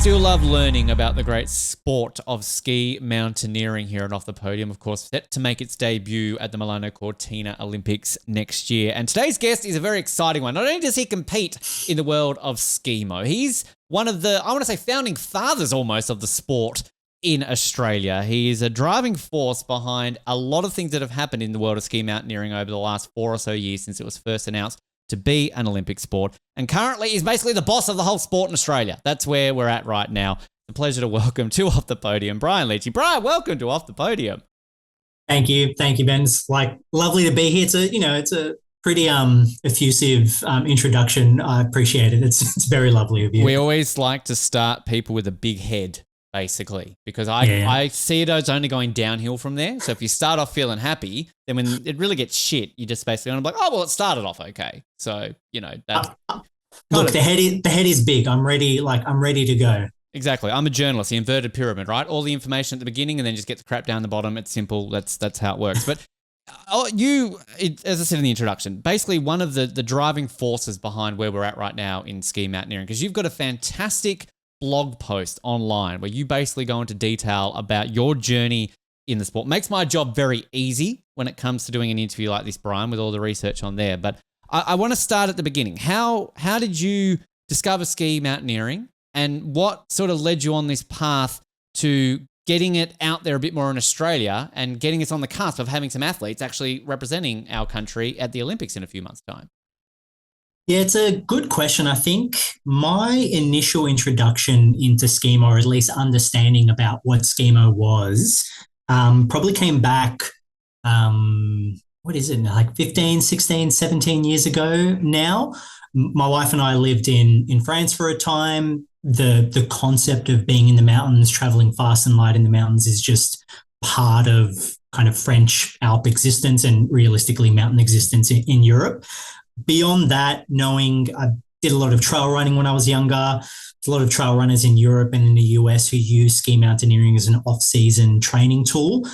still love learning about the great sport of ski mountaineering here and Off the Podium, of course, set to make its debut at the Milano Cortina Olympics next year. And today's guest is a very exciting one. Not only does he compete in the world of SkiMo, he's one of the, I want to say, founding fathers almost of the sport in Australia. He is a driving force behind a lot of things that have happened in the world of ski mountaineering over the last 4 or so years since it was first announced to be an Olympic sport, and currently is basically the boss of the whole sport in Australia. That's where we're at right now. It's a pleasure to welcome to Off the Podium, Brian Lichi. Brian, welcome to Off the Podium. Thank you, Ben. It's lovely to be here. It's a pretty effusive introduction. I appreciate it. It's very lovely of you. We always like to start people with a big head, basically, because I see it as only going downhill from there. So if you start off feeling happy, then when it really gets shit, you just basically want to be like, oh, well, it started off okay. So, that's... Look, the head is big. I'm ready to go. Exactly. I'm a journalist, the inverted pyramid, right? All the information at the beginning and then just get the crap down the bottom. It's simple. That's how it works. But as I said in the introduction, basically one of the driving forces behind where we're at right now in ski mountaineering, because you've got a fantastic blog post online where you basically go into detail about your journey in the sport. Makes my job very easy when it comes to doing an interview like this, Brian, with all the research on there. But I want to start at the beginning. How did you discover ski mountaineering, and what sort of led you on this path to getting it out there a bit more in Australia and getting us on the cusp of having some athletes actually representing our country at the Olympics in a few months' time? Yeah, it's a good question. I think my initial introduction into SkiMo, or at least understanding about what SkiMo was, probably came back, 15, 16, 17 years ago now. My wife and I lived in France for a time. The concept of being in the mountains, traveling fast and light in the mountains, is just part of kind of French Alp existence and realistically mountain existence in Europe. Beyond that, knowing I did a lot of trail running when I was younger. There's a lot of trail runners in Europe and in the US who use ski mountaineering as an off-season training tool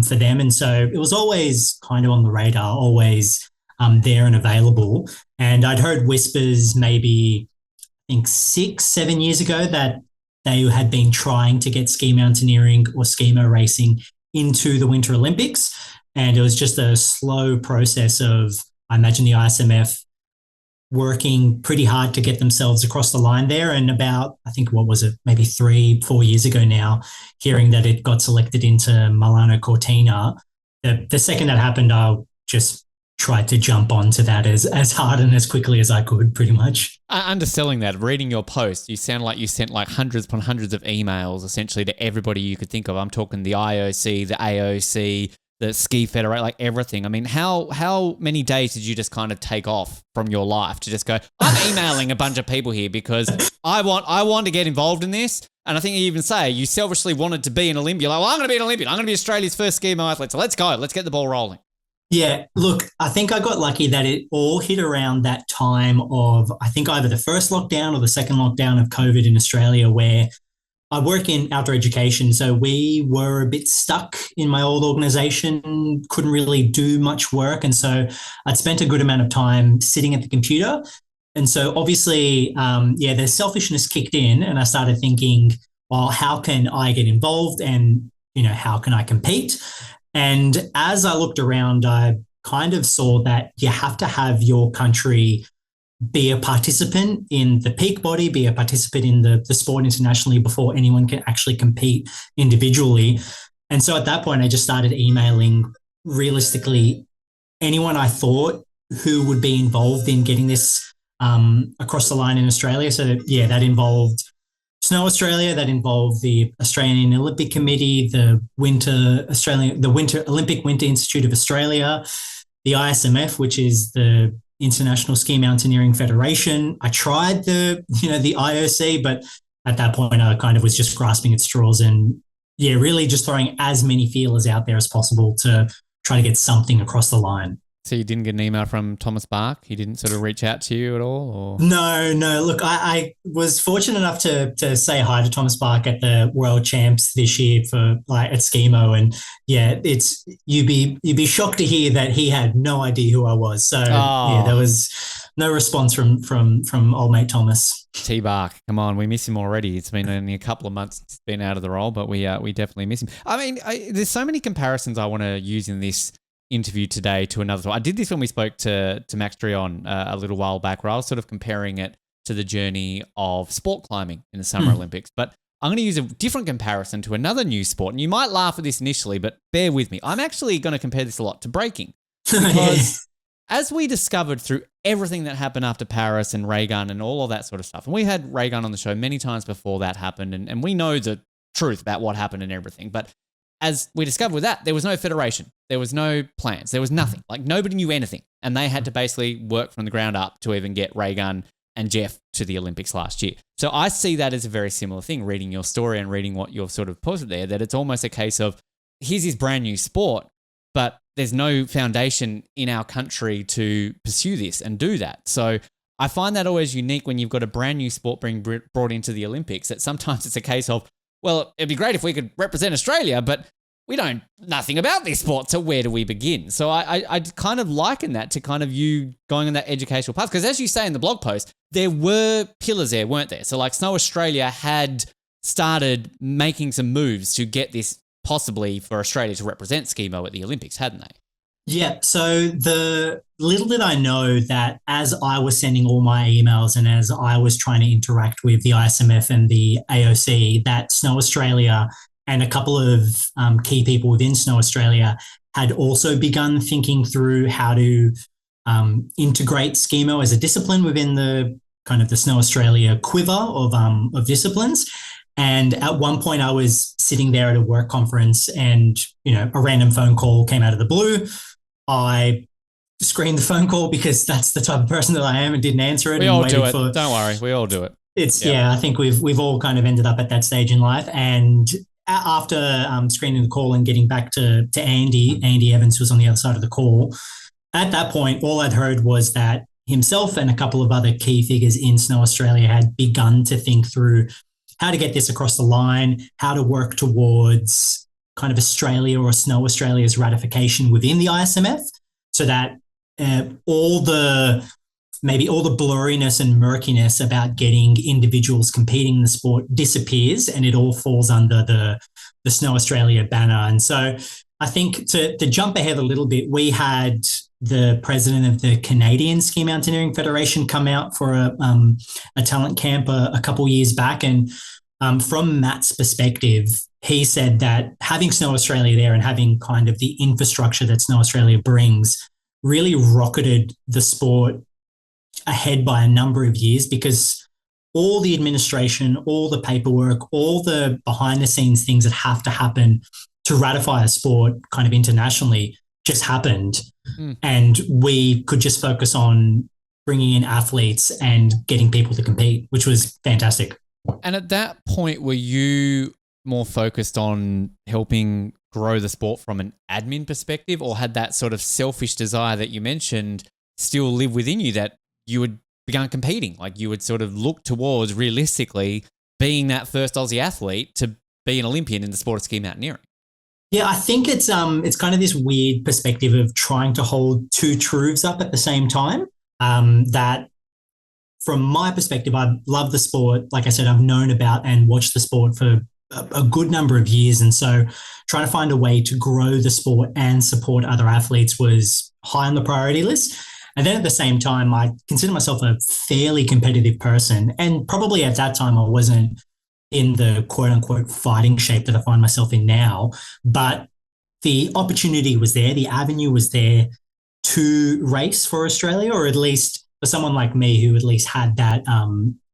for them. And so it was always kind of on the radar, always there and available. And I'd heard whispers maybe, I think 6-7 years ago, that they had been trying to get ski mountaineering or SkiMo racing into the Winter Olympics. And it was just a slow process of, I imagine, the ISMF working pretty hard to get themselves across the line there. And about, I think, maybe 3-4 years ago now, hearing that it got selected into Milano Cortina, the second that happened, I just tried to jump onto that as hard and as quickly as I could, pretty much. Underselling that, reading your post, you sound like you sent like hundreds upon hundreds of emails essentially to everybody you could think of. I'm talking the IOC, the AOC, the Ski Federation, like everything. I mean, how many days did you just kind of take off from your life to just go, I'm emailing a bunch of people here because I want to get involved in this? And I think you even say you selfishly wanted to be an Olympian. Like, well, I'm going to be an Olympian. I'm going to be Australia's first SkiMo athlete. So let's go. Let's get the ball rolling. Yeah, look, I think I got lucky that it all hit around that time of, I think, either the first lockdown or the second lockdown of COVID in Australia, where I work in outdoor education, so we were a bit stuck in my old organization, couldn't really do much work. And so I'd spent a good amount of time sitting at the computer. And so obviously, the selfishness kicked in, and I started thinking, well, how can I get involved, and, how can I compete? And as I looked around, I kind of saw that you have to have your country be a participant in the peak body, be a participant in the sport internationally before anyone can actually compete individually. And so at that point, I just started emailing realistically anyone I thought who would be involved in getting this across the line in Australia. So yeah, that involved Snow Australia, that involved the Australian Olympic Committee, the Winter Olympic Winter Institute of Australia, the ISMF, which is the International Ski Mountaineering Federation. I tried the IOC, but at that point I kind of was just grasping at straws and really just throwing as many feelers out there as possible to try to get something across the line. So you didn't get an email from Thomas Bach? He didn't sort of reach out to you at all? Or? No. Look, I was fortunate enough to say hi to Thomas Bach at the World Champs this year at SkiMo, and you'd be shocked to hear that he had no idea who I was. So that was no response from old mate Thomas. T-Bark, come on, we miss him already. It's been only a couple of months since he's been out of the role, but we definitely miss him. I mean, there's so many comparisons I want to use in this interview today to another time. I did this when we spoke to Max Drion a little while back, where I was sort of comparing it to the journey of sport climbing in the Summer Olympics. But I'm going to use a different comparison to another new sport, and you might laugh at this initially, but bear with me. I'm actually going to compare this a lot to breaking, because as we discovered through everything that happened after Paris and Raygun and all of that sort of stuff, and we had Raygun on the show many times before that happened, and we know the truth about what happened and everything, but as we discovered with that, there was no federation, there was no plans, there was nothing. Like, nobody knew anything, and they had to basically work from the ground up to even get Raygun and Jeff to the Olympics last year. So I see that as a very similar thing, reading your story and reading what you've sort of posted there, that it's almost a case of, here's this brand new sport, but there's no foundation in our country to pursue this and do that. So I find that always unique when you've got a brand new sport being brought into the Olympics, that sometimes it's a case of, well, it'd be great if we could represent Australia, but we don't nothing about this sport, so where do we begin? So I kind of liken that to kind of you going on that educational path, because as you say in the blog post, there were pillars there, weren't there? So like Snow Australia had started making some moves to get this possibly for Australia to represent SkiMo at the Olympics, hadn't they? Yeah. So the little did I know that as I was sending all my emails and as I was trying to interact with the ISMF and the AOC, that Snow Australia and a couple of key people within Snow Australia had also begun thinking through how to integrate SkiMo as a discipline within the kind of the Snow Australia quiver of disciplines. And at one point I was sitting there at a work conference and, a random phone call came out of the blue. I screened the phone call because that's the type of person that I am, and didn't answer it. We all do it. Don't worry. We all do it. I think we've all kind of ended up at that stage in life. And after screening the call and getting back to Andy Evans was on the other side of the call. At that point, all I'd heard was that himself and a couple of other key figures in Snow Australia had begun to think through how to get this across the line, how to work towards kind of Australia or Snow Australia's ratification within the ISMF, so that all the blurriness and murkiness about getting individuals competing in the sport disappears and it all falls under the Snow Australia banner. And so I think to jump ahead a little bit, we had the president of the Canadian Ski Mountaineering Federation come out for a talent camp a couple years back. And from Matt's perspective, he said that having Snow Australia there and having kind of the infrastructure that Snow Australia brings really rocketed the sport ahead by a number of years, because all the administration, all the paperwork, all the behind the scenes things that have to happen to ratify a sport kind of internationally just happened. And we could just focus on bringing in athletes and getting people to compete, which was fantastic. And at that point, were you more focused on helping grow the sport from an admin perspective, or had that sort of selfish desire that you mentioned still live within you, that you would begun competing? Like, you would sort of look towards realistically being that first Aussie athlete to be an Olympian in the sport of ski mountaineering? Yeah, I think it's kind of this weird perspective of trying to hold two truths up at the same time. That from my perspective, I love the sport. Like I said, I've known about and watched the sport for a good number of years. And so trying to find a way to grow the sport and support other athletes was high on the priority list. And then at the same time, I consider myself a fairly competitive person. And probably at that time, I wasn't in the quote unquote fighting shape that I find myself in now. But the opportunity was there. The avenue was there to race for Australia, or at least for someone like me who at least had that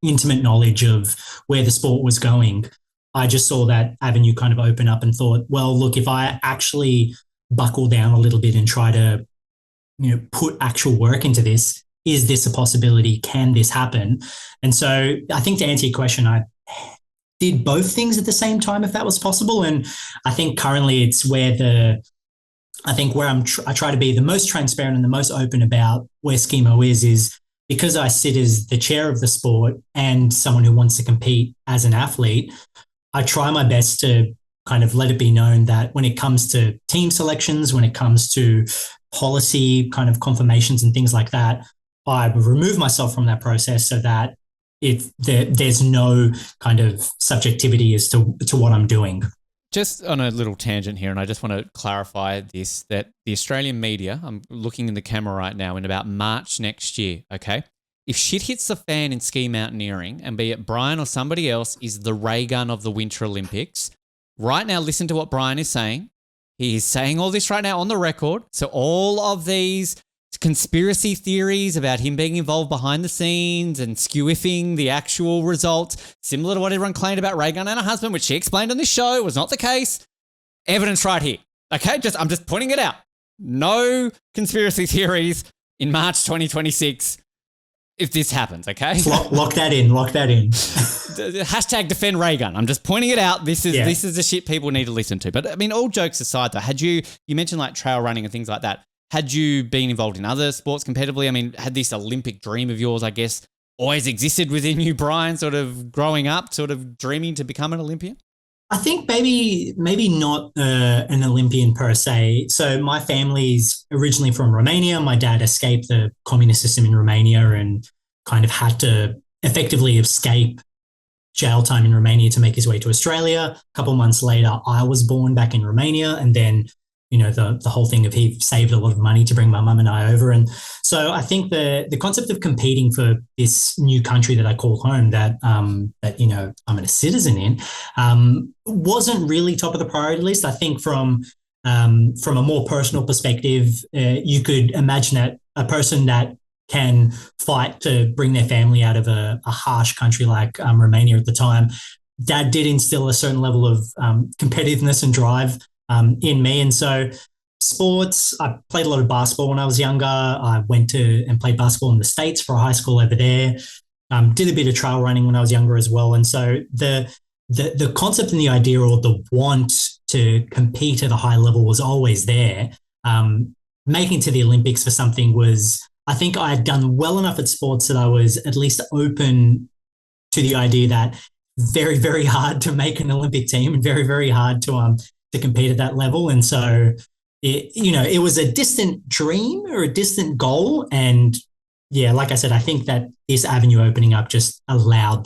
intimate knowledge of where the sport was going. I just saw that avenue kind of open up and thought, well, look, if I actually buckle down a little bit and try to, put actual work into this, is this a possibility? Can this happen? And so I think to answer your question, I did both things at the same time, if that was possible. And I think currently it's where I try to be the most transparent and the most open about where SkiMo is because I sit as the chair of the sport and someone who wants to compete as an athlete. I try my best to kind of let it be known that when it comes to team selections, when it comes to policy kind of confirmations and things like that, I remove myself from that process so that there's no kind of subjectivity as to what I'm doing. Just on a little tangent here, and I just want to clarify this, that the Australian media, I'm looking in the camera right now, in about March next year, okay? If shit hits the fan in ski mountaineering, and be it Brian or somebody else is the ray gun of the Winter Olympics, right now listen to what Brian is saying. He is saying all this right now on the record. So all of these conspiracy theories about him being involved behind the scenes and skewing the actual results, similar to what everyone claimed about Ray Gun and her husband, which she explained on this show was not the case. Evidence right here. Okay, I'm just pointing it out. No conspiracy theories in March 2026 if this happens, okay? Lock that in. Hashtag defend Ray Gun. I'm just pointing it out. This is the shit people need to listen to. But I mean, all jokes aside though, you mentioned like trail running and things like that. Had you been involved in other sports competitively? I mean, had this Olympic dream of yours, I guess, always existed within you, Brian, sort of growing up, sort of dreaming to become an Olympian? I think maybe not an Olympian per se. So my family's originally from Romania. My dad escaped the communist system in Romania and kind of had to effectively escape jail time in Romania to make his way to Australia. A couple of months later, I was born back in Romania, and then the whole thing of he saved a lot of money to bring my mum and I over. And so I think the concept of competing for this new country that I call home, that I'm a citizen in, wasn't really top of the priority list. I think from a more personal perspective, you could imagine that a person that can fight to bring their family out of a harsh country like Romania at the time, that did instill a certain level of competitiveness and drive in me. And so sports, I played a lot of basketball when I was younger. I went to and played basketball in the States for a high school over there. Did a bit of trail running when I was younger as well. And so the concept and the idea, or the want to compete at a high level, was always there. Making to the Olympics for something was, I think I had done well enough at sports that I was at least open to the idea that very, very hard to make an Olympic team and very, very hard to compete at that level. And so it was a distant dream or a distant goal. And yeah, like I said, I think that this avenue opening up just allowed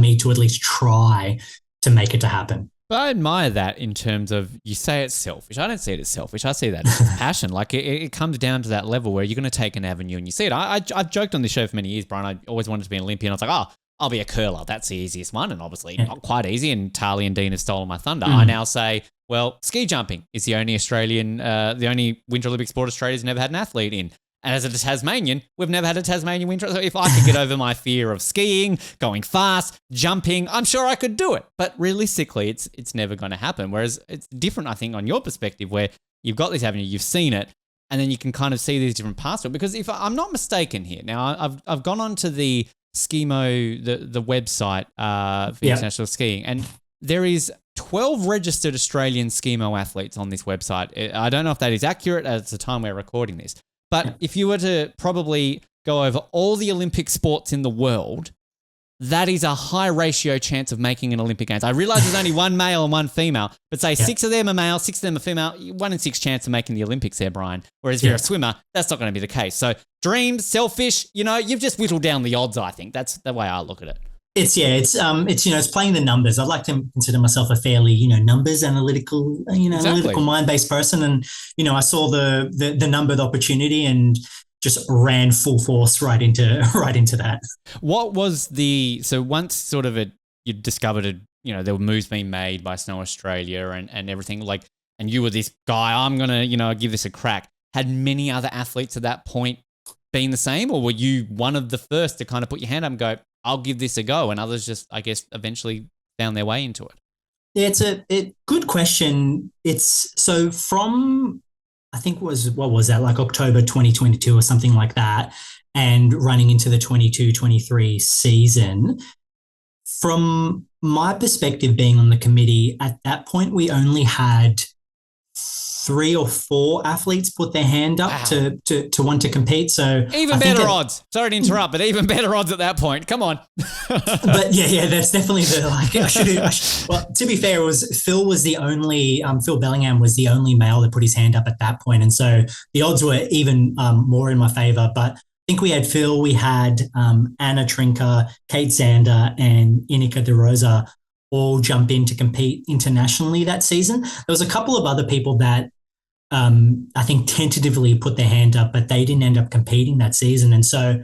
me to at least try to make it to happen. But I admire that in terms of, you say it's selfish. I don't see it as selfish. I see that as passion. Like it comes down to that level where you're going to take an avenue and you see it. I've joked on this show for many years, Brian. I always wanted to be an Olympian. I was like, oh, I'll be a curler. That's the easiest one. And obviously not quite easy. And Tali and Dean have stolen my thunder. I now say, well, ski jumping is the only the only Winter Olympic sport Australia's never had an athlete in. And as a Tasmanian, we've never had a Tasmanian winter. So if I could get over my fear of skiing, going fast, jumping, I'm sure I could do it. But realistically, it's never going to happen. Whereas it's different, I think, on your perspective, where you've got this avenue, you've seen it, and then you can kind of see these different paths. Because if I'm not mistaken here, now I've gone on to the SkiMo, the website for international skiing, and there is 12 registered Australian SkiMo athletes on this website. I don't know if that is accurate at the time we're recording this. But if you were to probably go over all the Olympic sports in the world, that is a high ratio chance of making an Olympic Games. I realize there's only one male and one female, but say 6 of them are male, 6 of them are female, 1 in 6 chance of making the Olympics there, Brian. Whereas if you're a swimmer, that's not going to be the case. So dreams, selfish, you've just whittled down the odds, I think. That's the way I look at it. It's playing the numbers. I'd like to consider myself a fairly, numbers analytical, analytical mind-based person. And, I saw the number, the opportunity, and just ran full force right into that. What was so once sort of you discovered it, there were moves being made by Snow Australia and everything, and you were this guy, I'm going to, give this a crack. Had many other athletes at that point been the same, or were you one of the first to kind of put your hand up and go, I'll give this a go, and others just, I guess, eventually found their way into it? Yeah, it's a good question. It's so from, I think what was that, like October 2022 or something like that, and running into the 22-23 season. From my perspective, being on the committee, at that point, we only had 3 or 4 athletes put their hand up to want to compete. So even better odds. Sorry to interrupt, but even better odds at that point. Come on. But yeah, that's definitely well, to be fair, Phil Bellingham was the only male that put his hand up at that point, and so the odds were even more in my favor. But I think we had Phil, we had Anna Trinker, Kate Zander, and Inika De Rosa all jump in to compete internationally that season. There was a couple of other people that I think tentatively put their hand up, but they didn't end up competing that season. And so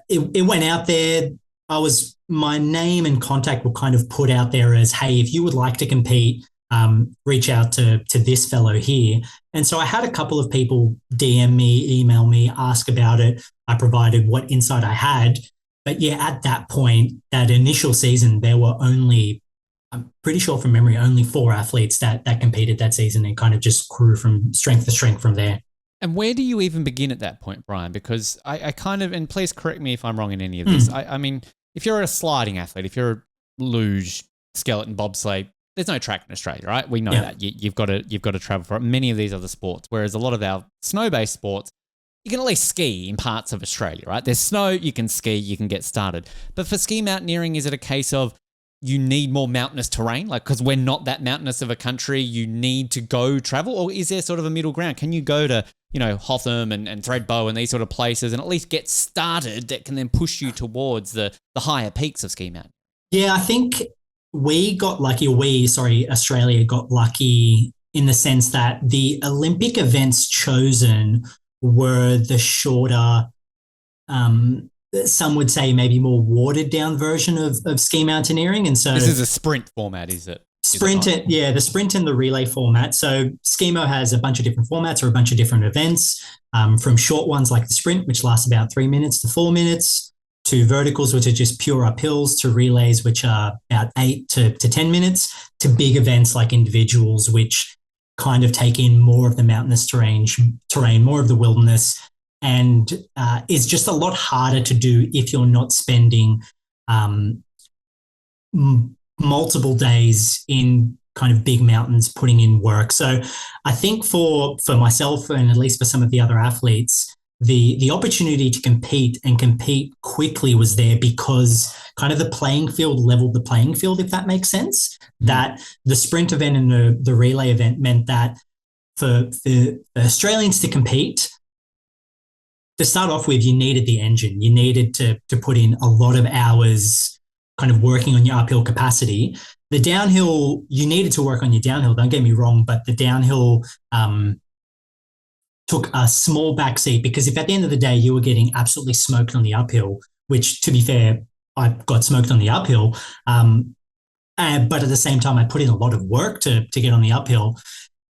it went out there. My name and contact were kind of put out there as, hey, if you would like to compete, reach out to this fellow here. And so I had a couple of people DM me, email me, ask about it. I provided what insight I had. But yeah, at that point, that initial season, there were only, I'm pretty sure from memory, only 4 athletes that competed that season, and kind of just grew from strength to strength from there. And where do you even begin at that point, Brian? Because I kind of, and please correct me if I'm wrong in any of this. I mean, if you're a sliding athlete, if you're a luge, skeleton, bobsleigh, there's no track in Australia, right? We know that. You've got to travel for it. Many of these other sports, whereas a lot of our snow-based sports, you can at least ski in parts of Australia, right? There's snow, you can ski, you can get started. But for ski mountaineering, is it a case of you need more mountainous terrain? Like, because we're not that mountainous of a country, you need to go travel? Or is there sort of a middle ground? Can you go to, Hotham and Thredbo and these sort of places and at least get started that can then push you towards the higher peaks of ski mountain? Yeah, I think Australia got lucky in the sense that the Olympic events chosen were the shorter, some would say maybe more watered down version of ski mountaineering. And so this is a sprint format, is it? The sprint and the relay format. So SkiMo has a bunch of different formats or a bunch of different events, from short ones like the sprint, which lasts about 3 minutes to 4 minutes, to verticals, which are just pure uphills, to relays, which are about 8 to 10 minutes, to big events like individuals, which kind of take in more of the mountainous terrain, more of the wilderness, and is just a lot harder to do if you're not spending multiple days in kind of big mountains putting in work. So I think for myself, and at least for some of the other athletes, the opportunity to compete and compete quickly was there because kind of the playing field leveled the playing field, if that makes sense. That the sprint event and the relay event meant that for the Australians to compete, to start off with, you needed the engine. You needed to put in a lot of hours kind of working on your uphill capacity. The downhill, you needed to work on your downhill, don't get me wrong, but the downhill took a small backseat because if at the end of the day you were getting absolutely smoked on the uphill, which to be fair, I got smoked on the uphill, but at the same time I put in a lot of work to get on the uphill.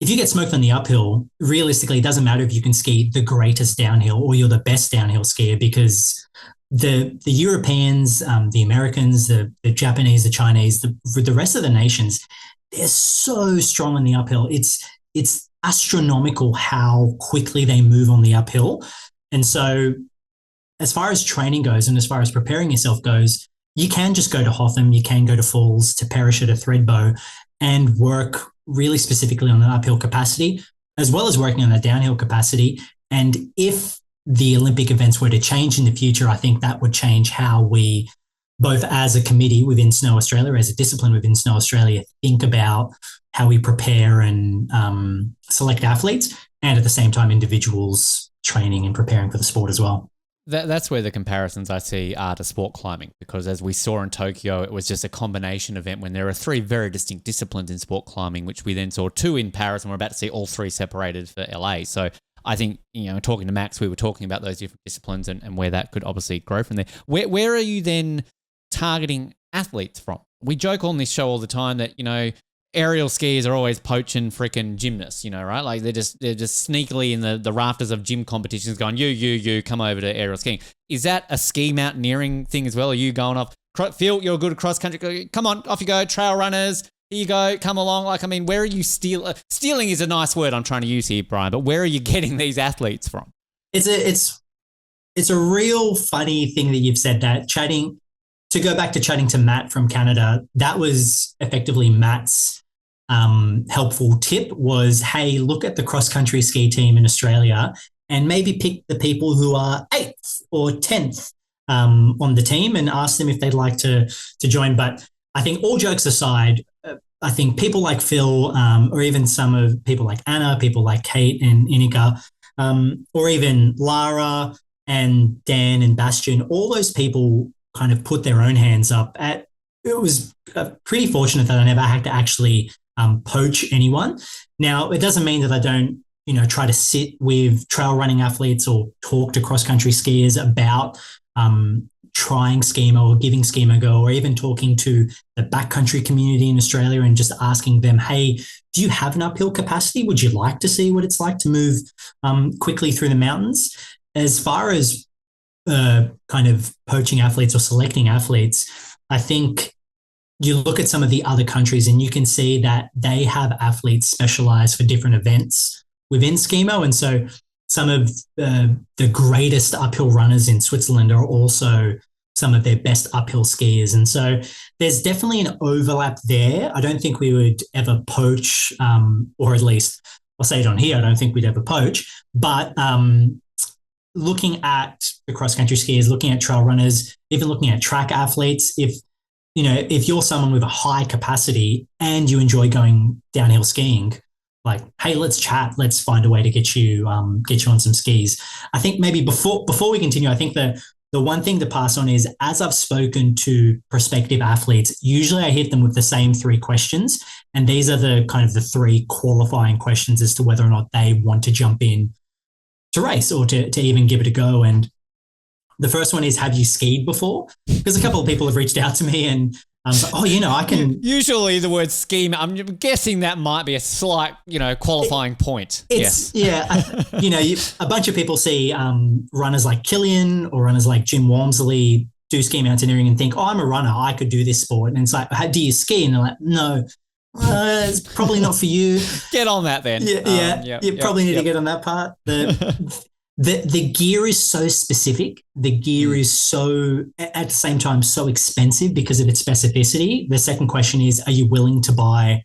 If you get smoked on the uphill, realistically, it doesn't matter if you can ski the greatest downhill or you're the best downhill skier because the Europeans, the Americans, the Japanese, the Chinese, the rest of the nations, they're so strong on the uphill. It's astronomical how quickly they move on the uphill. And so as far as training goes and as far as preparing yourself goes, you can just go to Hotham, you can go to Falls, to Perisher, to Thredbo and work really specifically on the uphill capacity, as well as working on the downhill capacity. And if the Olympic events were to change in the future, I think that would change how we, both as a committee within Snow Australia, as a discipline within Snow Australia, think about how we prepare and select athletes, and at the same time, individuals training and preparing for the sport as well. That's where the comparisons I see are to sport climbing, because as we saw in Tokyo, it was just a combination event when there are 3 very distinct disciplines in sport climbing, which we then saw 2 in Paris, and we're about to see all 3 separated for LA. So I think, talking to Max, we were talking about those different disciplines and where that could obviously grow from there. Where are you then targeting athletes from? We joke on this show all the time that, aerial skiers are always poaching freaking gymnasts, right? Like they're just sneakily in the rafters of gym competitions going, you, come over to aerial skiing. Is that a ski mountaineering thing as well? Are you going off, Phil, you're good at cross country, come on, off you go, trail runners, here you go, come along. Where are you stealing is a nice word I'm trying to use here, Brian, but where are you getting these athletes from? It's a real funny thing that you've said that. To go back to chatting to Matt from Canada, that was effectively Matt's helpful tip was, hey, look at the cross-country ski team in Australia and maybe pick the people who are 8th or 10th on the team and ask them if they'd like to join. But I think all jokes aside, I think people like Phil, or even some of people like Anna, people like Kate and Inika, or even Lara and Dan and Bastian, all those people kind of put their own hands up. It was pretty fortunate that I never had to actually poach anyone. Now, it doesn't mean that I don't, try to sit with trail running athletes or talk to cross-country skiers about trying SkiMo or giving SkiMo a go, or even talking to the backcountry community in Australia and just asking them, hey, do you have an uphill capacity? Would you like to see what it's like to move quickly through the mountains? As far as kind of poaching athletes or selecting athletes, I think you look at some of the other countries and you can see that they have athletes specialized for different events within SkiMo. And so some of the greatest uphill runners in Switzerland are also some of their best uphill skiers. And so there's definitely an overlap there. I don't think we would ever poach, or at least I'll say it on here, I don't think we'd ever poach. But looking at the cross-country skiers, looking at trail runners, even looking at track athletes, if you're someone with a high capacity and you enjoy going downhill skiing, like, hey, let's chat. Let's find a way to get you on some skis. I think maybe before we continue, I think the one thing to pass on is, as I've spoken to prospective athletes, usually I hit them with the same 3 questions. And these are the kind of the 3 qualifying questions as to whether or not they want to jump in to race or to even give it a go. And the first one is, have you skied before? Because a couple of people have reached out to me and I can. Usually the word scheme, I'm guessing that might be a slight, qualifying point. Yes. Yeah. A bunch of people see runners like Killian or runners like Jim Walmsley do ski mountaineering and think, I'm a runner, I could do this sport. And it's like, do you ski? And they're like, no, it's probably not for you. Get on that then. You probably need to get on that part. The gear is so specific. The gear is so, at the same time, so expensive because of its specificity. The second question is, are you willing to buy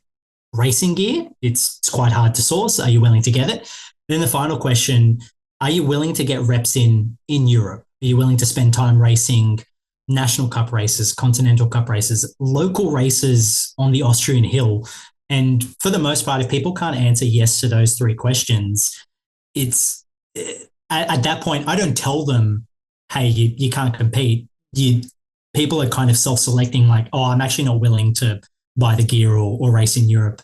racing gear? It's quite hard to source. Are you willing to get it? Then the final question, are you willing to get reps in Europe? Are you willing to spend time racing national cup races, continental cup races, local races on the Austrian hill? And for the most part, if people can't answer yes to those 3 questions, it's at that point, I don't tell them, hey, you can't compete. People are kind of self-selecting, like, oh, I'm actually not willing to buy the gear or race in Europe.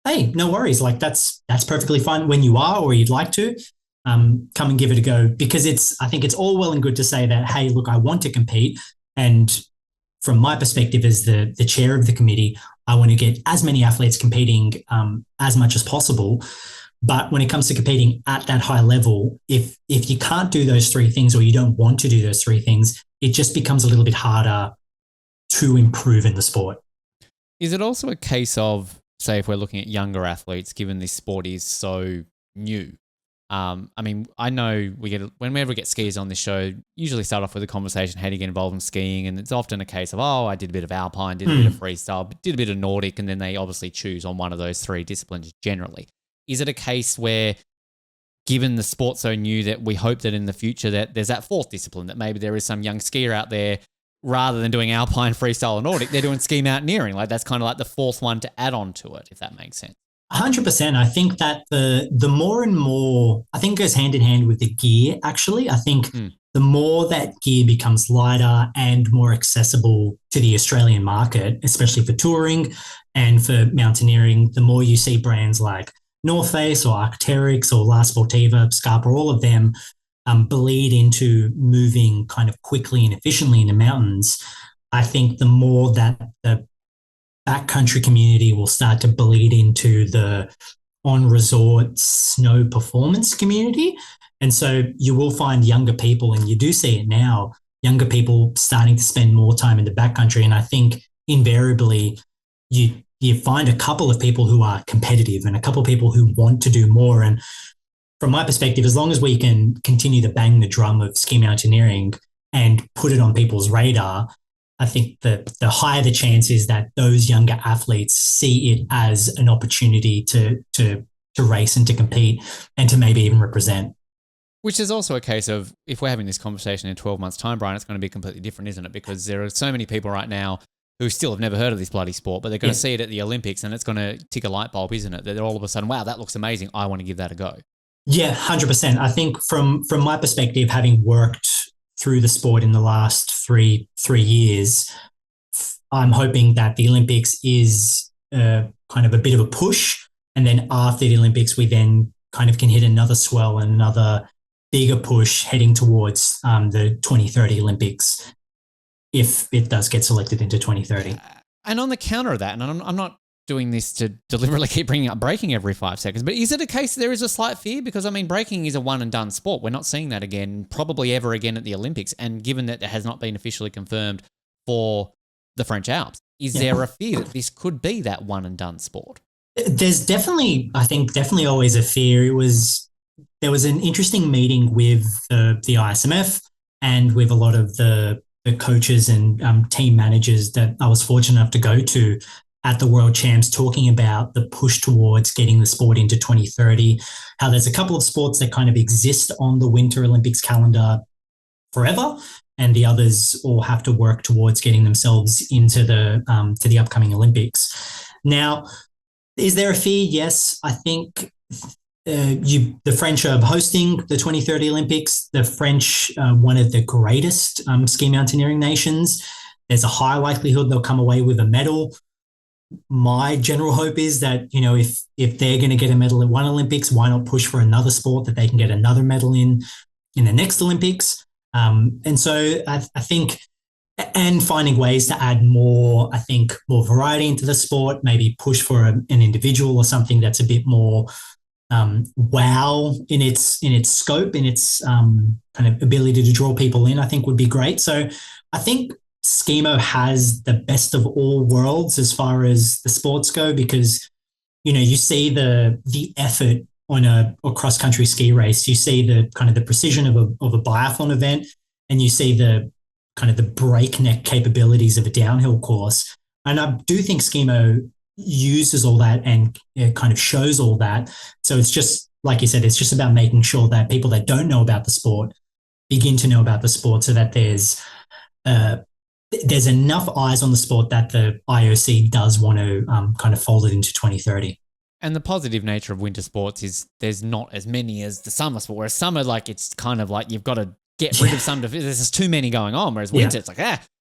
Hey, no worries. Like, that's perfectly fine when you are or you'd like to. Come and give it a go, because I think it's all well and good to say that, hey, look, I want to compete. And from my perspective as the chair of the committee, I want to get as many athletes competing as much as possible. But when it comes to competing at that high level, if you can't do those 3 things or you don't want to do those 3 things, it just becomes a little bit harder to improve in the sport. Is it also a case of, say, if we're looking at younger athletes, given this sport is so new? I know whenever we get skiers on this show, usually start off with a conversation, how do you get involved in skiing? And it's often a case of, I did a bit of alpine, did a bit of freestyle, did a bit of Nordic, and then they obviously choose on one of those 3 disciplines generally. Is it a case where, given the sport's so new, that we hope that in the future that there's that 4th discipline, that maybe there is some young skier out there, rather than doing alpine, freestyle, or Nordic, they're doing ski mountaineering? Like, that's kind of like the 4th one to add on to it, if that makes sense. 100%. I think that the more and more, I think it goes hand in hand with the gear, actually. I think the more that gear becomes lighter and more accessible to the Australian market, especially for touring and for mountaineering, the more you see brands like North Face or Arc'teryx or La Sportiva, Scarpa, all of them bleed into moving kind of quickly and efficiently in the mountains. I think the more that the backcountry community will start to bleed into the on-resort snow performance community. And so you will find younger people, and you do see it now, younger people starting to spend more time in the backcountry. And I think invariably you find a couple of people who are competitive and a couple of people who want to do more. And from my perspective, as long as we can continue to bang the drum of ski mountaineering and put it on people's radar, I think the higher the chance is that those younger athletes see it as an opportunity to race and to compete and to maybe even represent. Which is also a case of, if we're having this conversation in 12 months' time, Brian, it's going to be completely different, isn't it? Because there are so many people right now who still have never heard of this bloody sport, but they're going to see it at the Olympics and it's going to tick a light bulb, isn't it? That they're all of a sudden, wow, that looks amazing. I want to give that a go. Yeah, 100%. I think from my perspective, having worked through the sport in the last three years, I'm hoping that the Olympics is kind of a bit of a push. And then after the Olympics, we then kind of can hit another swell and another bigger push heading towards the 2030 Olympics, if it does get selected into 2030. And on the counter of that, and I'm not doing this to deliberately keep bringing up breaking every 5 seconds, but is it a case there is a slight fear? Because, I mean, breaking is a one and done sport. We're not seeing that again, probably ever again at the Olympics. And given that it has not been officially confirmed for the French Alps, is there a fear that this could be that one and done sport? There's definitely always a fear. There was an interesting meeting with the ISMF and with a lot of the coaches and team managers that I was fortunate enough to go to at the World Champs, talking about the push towards getting the sport into 2030, how there's a couple of sports that kind of exist on the Winter Olympics calendar forever, and the others all have to work towards getting themselves into to the upcoming Olympics. Now, is there a fear? Yes, I think the French are hosting the 2030 Olympics. The French are one of the greatest ski mountaineering nations. There's a high likelihood they'll come away with a medal. My general hope is that, if they're going to get a medal at one Olympics, why not push for another sport that they can get another medal in the next Olympics? And so I think, and finding ways to add more variety into the sport, maybe push for an individual or something that's a bit more wow in its scope, in its kind of ability to draw people in, I think would be great. So I think SkiMo has the best of all worlds as far as the sports go, because, you see the effort on a cross-country ski race. You see the kind of the precision of a biathlon event, and you see the kind of the breakneck capabilities of a downhill course. And I do think SkiMo uses all that and kind of shows all that. So it's just, like you said, it's just about making sure that people that don't know about the sport begin to know about the sport, so that there's enough eyes on the sport that the IOC does want to kind of fold it into 2030. And the positive nature of winter sports is there's not as many as the summer sport, whereas summer, like, it's kind of like you've got to get rid of some. There's just too many going on, whereas winter, it's like,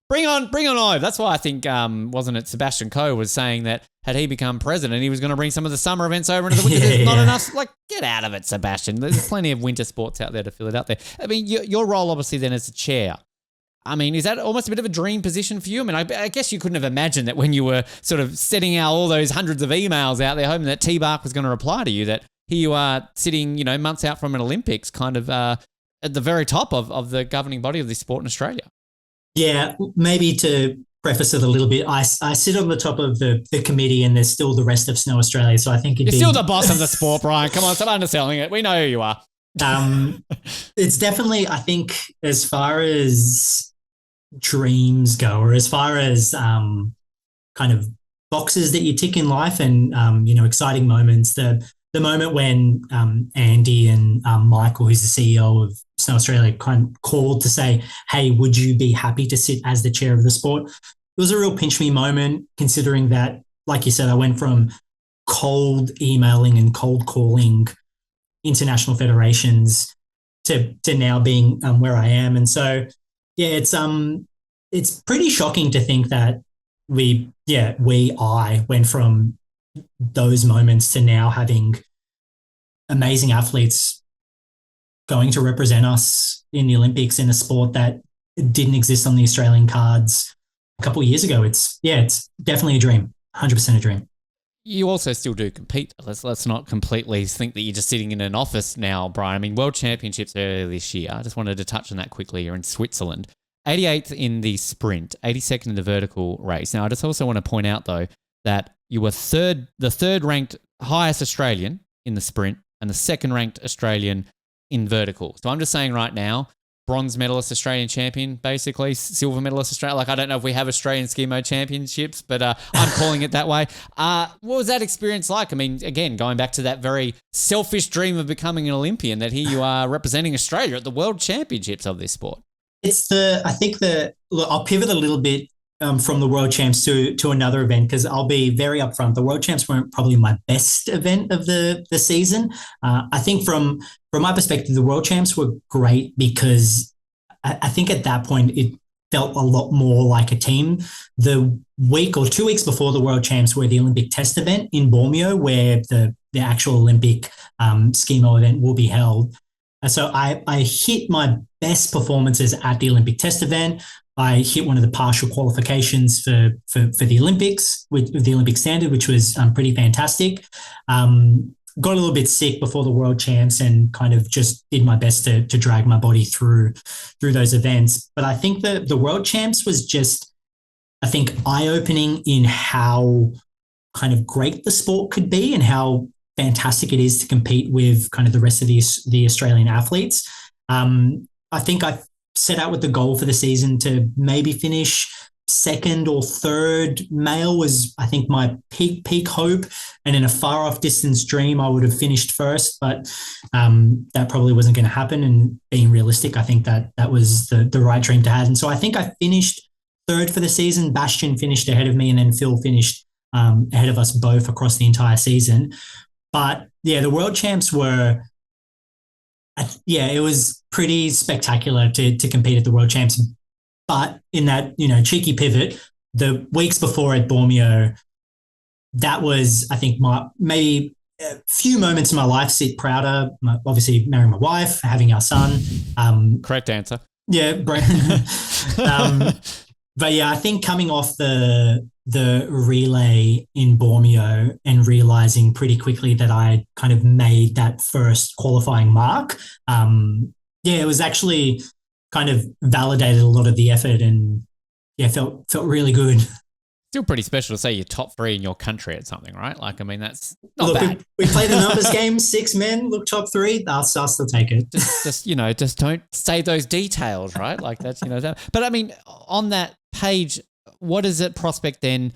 bring on over. That's why I think, wasn't it Sebastian Coe was saying that had he become president, he was going to bring some of the summer events over into the winter. There's not enough. Like, get out of it, Sebastian. There's plenty of winter sports out there to fill it out there. I mean, your role obviously then as the chair, I mean, is that almost a bit of a dream position for you? I mean, I guess you couldn't have imagined that when you were sort of setting out all those hundreds of emails out there, hoping that T-Bark was going to reply to you, that here you are sitting, months out from an Olympics, kind of at the very top of the governing body of this sport in Australia. Yeah, maybe to preface it a little bit, I sit on the top of the committee, and there's still the rest of Snow Australia. So I think you're still the boss of the sport, Brian. Come on, stop underselling it. We know who you are. It's definitely, I think, as far as dreams go, or as far as kind of boxes that you tick in life and exciting moments, the moment when Andy and Michael, who's the CEO of Snow Australia, kind of called to say, hey, would you be happy to sit as the chair of the sport? It was a real pinch me moment, considering that, like you said, I went from cold emailing and cold calling international federations to now being where I am. And so, yeah, it's pretty shocking to think that I went from those moments to now having amazing athletes going to represent us in the Olympics in a sport that didn't exist on the Australian cards a couple of years ago. It's definitely a dream, 100% a dream. You also still do compete. Let's not completely think that you're just sitting in an office now, Brian. I mean, World Championships earlier this year, I just wanted to touch on that quickly. You're in Switzerland. 88th in the sprint, 82nd in the vertical race. Now, I just also want to point out, though, that you were the third ranked highest Australian in the sprint and the second ranked Australian in vertical. So I'm just saying right now, bronze medalist Australian champion, basically silver medalist Australia. Like, I don't know if we have Australian SkiMo championships, but I'm calling it that way. What was that experience like? I mean, again, going back to that very selfish dream of becoming an Olympian, that here you are representing Australia at the World Championships of this sport. Look, I'll pivot a little bit from the World Champs to another event, because I'll be very upfront. The World Champs weren't probably my best event of the season. I think from my perspective, the World Champs were great because I think at that point it felt a lot more like a team. The week or 2 weeks before the World Champs were the Olympic test event in Bormio, where the actual Olympic SkiMo event will be held. So I hit my best performances at the Olympic test event. I hit one of the partial qualifications for the Olympics with the Olympic standard, which was pretty fantastic. Got a little bit sick before the World Champs and kind of just did my best to drag my body through those events. But I think the World Champs was just, I think, eye-opening in how kind of great the sport could be and how fantastic it is to compete with kind of the rest of the Australian athletes. I think I set out with the goal for the season to maybe finish second or third. Male was, I think, my peak hope. And in a far off distance dream, I would have finished first, but that probably wasn't going to happen. And being realistic, I think that was the right dream to have. And so I think I finished third for the season. Bastian finished ahead of me, and then Phil finished ahead of us both across the entire season. But yeah, the World Champs were, it was pretty spectacular to compete at the World Champs. But in that, cheeky pivot, the weeks before at Bormio, that was, I think, maybe a few moments in my life sit prouder. Obviously, marrying my wife, having our son. Correct answer. Yeah, Brian. But yeah, I think coming off the relay in Bormio and realizing pretty quickly that I kind of made that first qualifying mark, it was actually kind of validated a lot of the effort, and felt really good. Still pretty special to say you're top 3 in your country at something, right? Like, I mean, that's not bad. We play the numbers game, 6 men, look, top 3. I'll still take it. Just don't say those details, right? Like that's, that. But I mean, on that page, what is it prospect then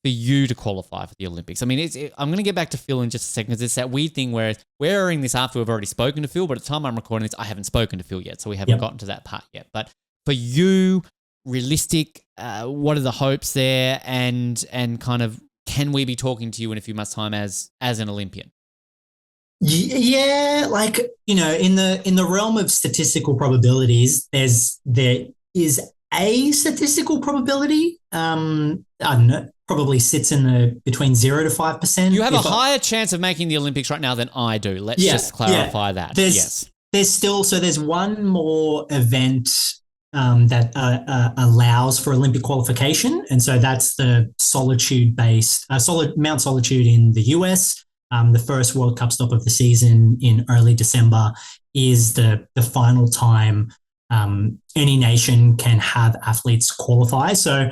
for you to qualify for the Olympics? I mean, I'm going to get back to Phil in just a second, because it's that weird thing where we're airing this after we've already spoken to Phil, but at the time I'm recording this, I haven't spoken to Phil yet, so we haven't gotten to that part yet. But for you, realistic, what are the hopes there, and kind of, can we be talking to you in a few months' time as an Olympian? Yeah, like, in the realm of statistical probabilities, there is a statistical probability. I don't know, probably sits in between 0 to 5%. You have a higher chance of making the Olympics right now than I do. Let's just clarify that. There's one more event that allows for Olympic qualification, and so that's the solitude-based Mount Solitude in the US. The first World Cup stop of the season in early December is the final time any nation can have athletes qualify. So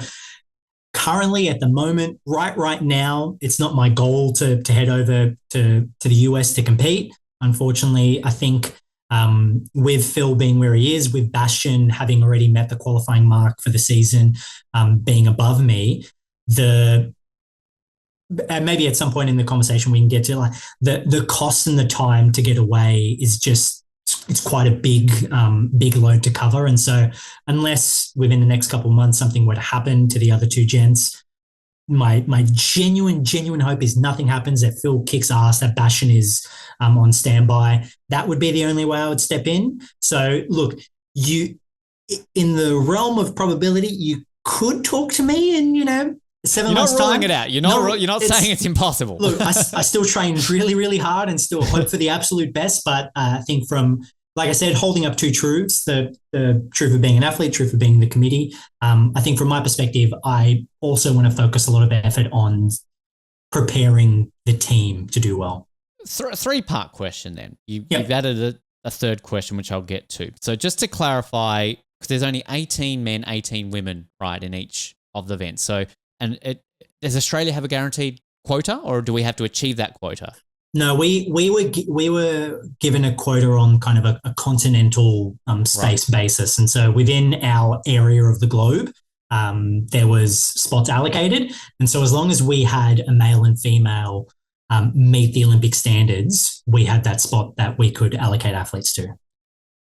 currently, at the moment, right now, it's not my goal to head over to the US to compete. Unfortunately, I think with Phil being where he is, with Bastian having already met the qualifying mark for the season, being above me, and maybe at some point in the conversation we can get to, like, the cost and the time to get away is just, it's quite a big load to cover. And so unless within the next couple of months something were to happen to the other two gents, my genuine hope is nothing happens, that Phil kicks ass, that Bastian is on standby. That would be the only way I would step in. So look, in the realm of probability, you could talk to me in, 7 months' time. You're not ruling it out. You're not saying it's impossible. Look, I still train really, really hard and still hope for the absolute best. But I think from, like I said, holding up 2 truths, the truth of being an athlete, truth of being the committee. I think from my perspective, I also want to focus a lot of effort on preparing the team to do well. 3-part question then. You've added a third question, which I'll get to. So just to clarify, because there's only 18 men, 18 women, right, in each of the events. So, does Australia have a guaranteed quota, or do we have to achieve that quota? No, we were given a quota on kind of a continental space basis, and so within our area of the globe, there was spots allocated, and so as long as we had a male and female meet the Olympic standards, we had that spot that we could allocate athletes to.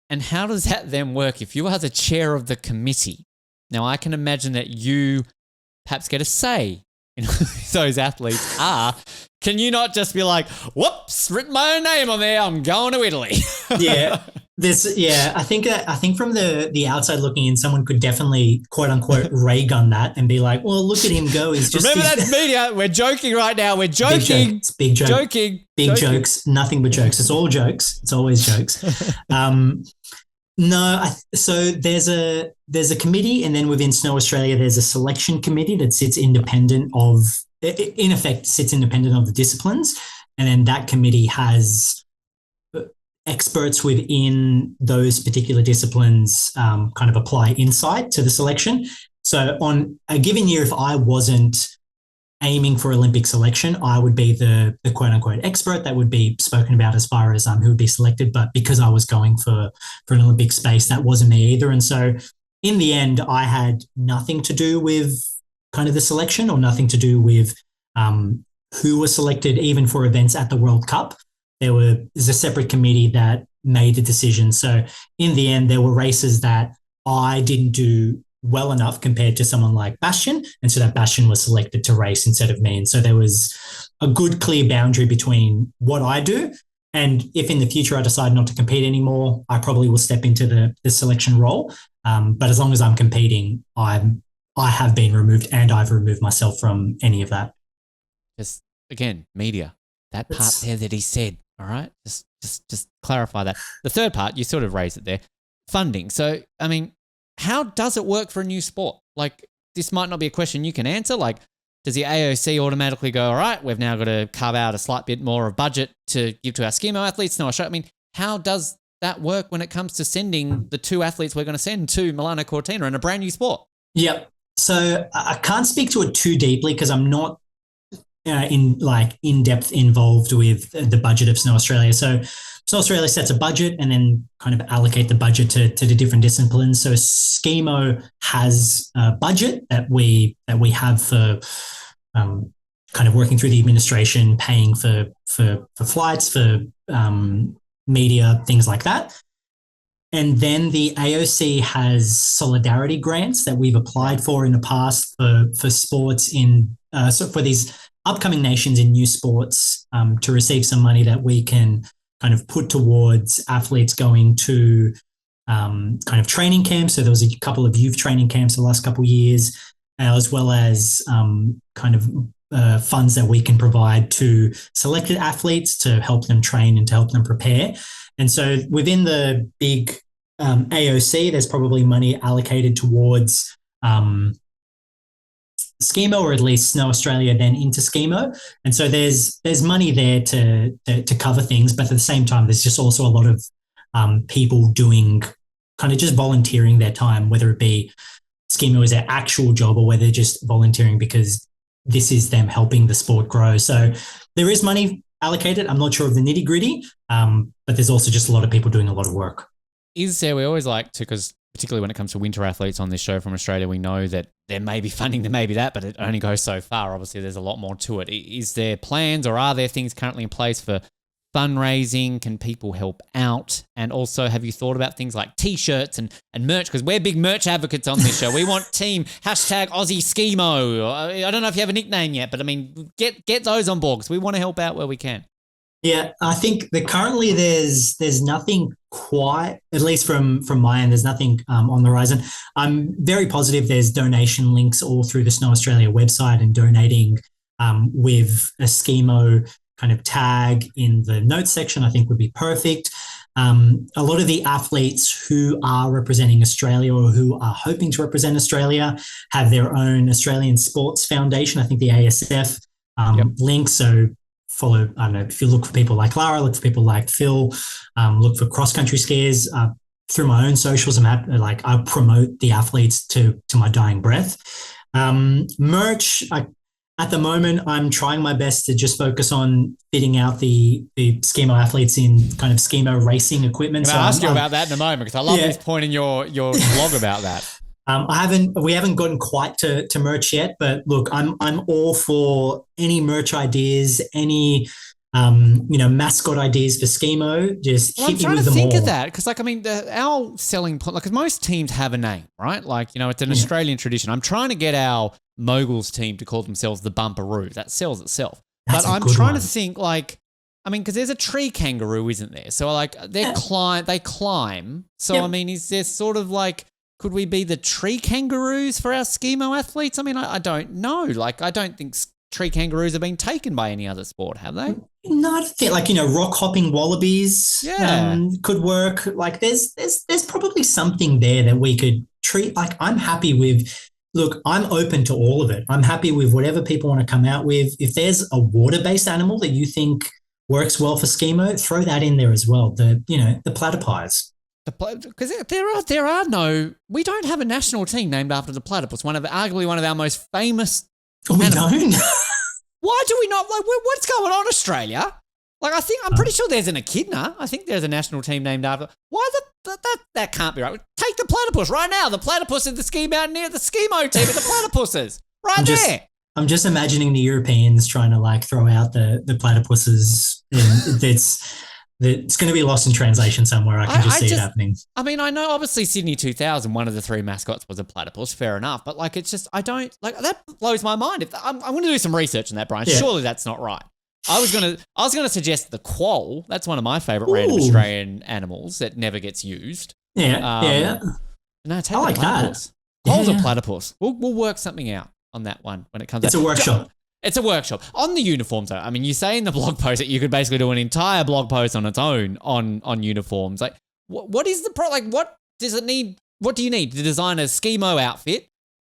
And how does that then work? If you are the chair of the committee, now I can imagine that you perhaps get a say in who those athletes are. Can you not just be like, whoops, written my own name on there, I'm going to Italy? Yeah. I think from the outside looking in, someone could definitely quote unquote ray gun that and be like, well, look at him go. He's just remember that's media. We're joking right now. We're joking. It's big joke. Joking. Big jokes. Nothing but jokes. It's all jokes. It's always jokes. So there's a committee, and then within Snow Australia, there's a selection committee that sits independent of, in effect, sits independent of the disciplines, and then that committee has experts within those particular disciplines kind of apply insight to the selection. So on a given year, if I wasn't aiming for Olympic selection, I would be the quote unquote expert that would be spoken about as far as who would be selected. But because I was going for an Olympic space, that wasn't me either. And so in the end, I had nothing to do with kind of the selection, or nothing to do with who was selected even for events at the World Cup. There's a separate committee that made the decision. So in the end, there were races that I didn't do well enough compared to someone like Bastian, and so that Bastian was selected to race instead of me. And so there was a good, clear boundary between what I do, and if in the future I decide not to compete anymore, I probably will step into the selection role. But as long as I'm competing, I have been removed, and I've removed myself from any of that. Just again, media. That part there that he said. All right, just clarify that. The third part, you sort of raised it there, funding. So, I mean, how does it work for a new sport? Like, this might not be a question you can answer. Like, does the AOC automatically go, all right, we've now got to carve out a slight bit more of budget to give to our SkiMo athletes? No, I mean, how does that work when it comes to sending the two athletes we're going to send to Milano Cortina in a brand new sport? Yep. So I can't speak to it too deeply because I'm not in depth involved with the budget of Snow Australia. So Snow Australia sets a budget and then kind of allocate the budget to the different disciplines. So SkiMo has a budget that we have for kind of working through the administration, paying for flights, for media, things like that. And then the AOC has solidarity grants that we've applied for in the past for sports for these upcoming nations in new sports to receive some money that we can kind of put towards athletes going to kind of training camps. So there was a couple of youth training camps the last couple of years, as well as kind of funds that we can provide to selected athletes to help them train and to help them prepare. And so within the big AOC, there's probably money allocated towards SkiMo, or at least Snow Australia, then into SkiMo. And so there's money there to cover things, but at the same time, there's just also a lot of people doing kind of just volunteering their time, whether it be SkiMo is their actual job or whether they're just volunteering because this is them helping the sport grow. So there is money allocated. I'm not sure of the nitty gritty, but there's also just a lot of people doing a lot of work. Is there, we always like to, because particularly when it comes to winter athletes on this show from Australia, we know that there may be funding, there may be that, but it only goes so far. Obviously, there's a lot more to it. Is there plans, or are there things currently in place for fundraising? Can people help out? And also, have you thought about things like T-shirts and merch? Because we're big merch advocates on this show. We want team #Aussie SkiMo. I don't know if you have a nickname yet, but I mean, get those on board because we want to help out where we can. Yeah, I think that currently there's nothing quite, at least from my end, there's nothing on the horizon. I'm very positive there's donation links all through the Snow Australia website, and donating with a SkiMo kind of tag in the notes section, I think would be perfect. A lot of the athletes who are representing Australia or who are hoping to represent Australia have their own Australian Sports Foundation. I think the ASF link. So follow, I don't know, if you look for people like Lara, look for people like Phil, look for cross-country skiers. Through my own socials, I promote the athletes to my dying breath. Merch, At the moment, I'm trying my best to just focus on fitting out the SkiMo athletes in kind of SkiMo racing equipment. Can I ask you about that in a moment? Because I love this point in your blog about that. We haven't gotten quite to merch yet, but look, I'm all for any merch ideas, any mascot ideas for SkiMo. Just hit me with them all. I'm trying to think of that because, our selling point, because most teams have a name, right? It's an Australian tradition. I'm trying to get our moguls team to call themselves the Bumperoo. That sells itself. But I'm trying to think because there's a tree kangaroo, isn't there? So they climb. So is there sort of could we be the tree kangaroos for our SkiMo athletes? I don't know. I don't think tree kangaroos have been taken by any other sport, have they? No, I don't think rock hopping wallabies could work. There's probably something there that we could treat. I'm happy with. Look, I'm open to all of it. I'm happy with whatever people want to come out with. If there's a water-based animal that you think works well for SkiMo, throw that in there as well. The platypus. Because we don't have a national team named after the platypus. Arguably one of our most famous. We don't. Why do we not? What's going on, Australia? I'm pretty sure there's an echidna. I think there's a national team named after. Why that can't be right. Take the platypus right now. The platypus in the ski mountaineer, the SkiMo team, and the platypuses there. I'm just imagining the Europeans trying to throw out the platypuses. It's going to be lost in translation somewhere. I can just see it happening. I know obviously Sydney 2000, one of the three mascots was a platypus, fair enough. But it's just, I don't, that blows my mind. I'm going to do some research on that, Brian. Yeah. Surely that's not right. I was going to suggest the quoll. That's one of my favourite random Australian animals that never gets used. Yeah. No, take I like platypus. That. Quoll's a platypus. We'll work something out on that one when it comes out. It's a workshop. It's a workshop. On the uniforms, though, you say in the blog post that you could basically do an entire blog post on its own on uniforms. What is the what does it need? What do you need to design a SkiMo outfit?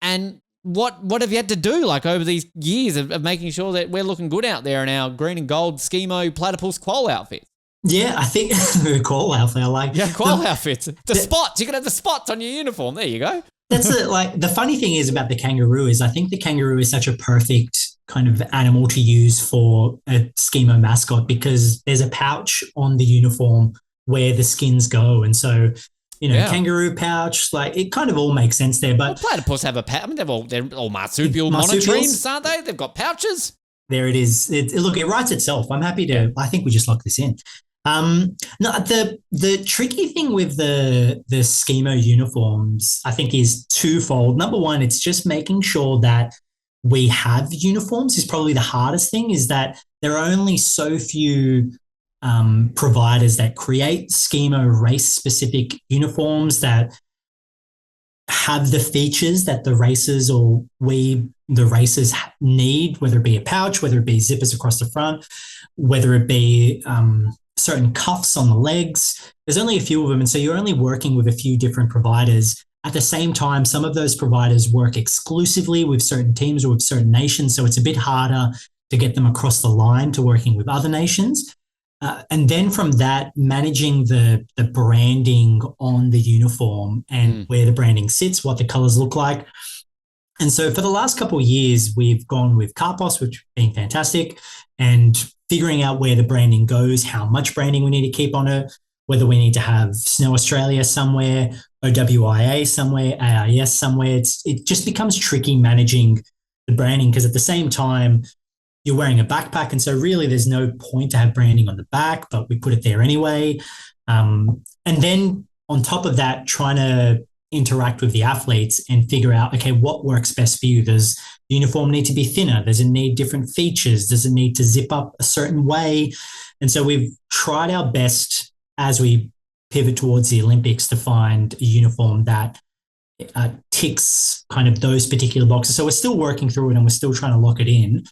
And what have you had to do over these years of making sure that we're looking good out there in our green and gold SkiMo platypus quoll outfits? Yeah, I think the quoll outfit I like. Yeah, quoll outfits. The spots. You can have the spots on your uniform. There you go. That's the funny thing is about the kangaroo is I think the kangaroo is such a perfect kind of animal to use for a SkiMo mascot because there's a pouch on the uniform where the skins go. And so, kangaroo pouch, it kind of all makes sense there. But platypus have a pouch. they're all marsupial monotremes, aren't they? They've got pouches. There it is. It writes itself. I'm happy to, I think we just lock this in. No, the tricky thing with the SkiMo uniforms, I think, is twofold. Number one, it's just making sure that we have uniforms is probably the hardest thing, is that there are only so few providers that create SkiMo race-specific uniforms that have the features that the racers or the racers need, whether it be a pouch, whether it be zippers across the front, whether it be certain cuffs on the legs. There's only a few of them. And so you're only working with a few different providers. At the same time, some of those providers work exclusively with certain teams or with certain nations. So it's a bit harder to get them across the line to working with other nations. And then from that, managing the branding on the uniform and where the branding sits, what the colors look like. And so for the last couple of years, we've gone with Carpos, which has been fantastic, and figuring out where the branding goes, how much branding we need to keep on it, whether we need to have Snow Australia somewhere, OWIA somewhere, AIS somewhere. It just becomes tricky managing the branding because at the same time, you're wearing a backpack. And so really there's no point to have branding on the back, but we put it there anyway. And then on top of that, trying to interact with the athletes and figure out, okay, what works best for you? Does the uniform need to be thinner? Does it need different features? Does it need to zip up a certain way? And so we've tried our best as we pivot towards the Olympics to find a uniform that ticks kind of those particular boxes. So we're still working through it and we're still trying to lock it in.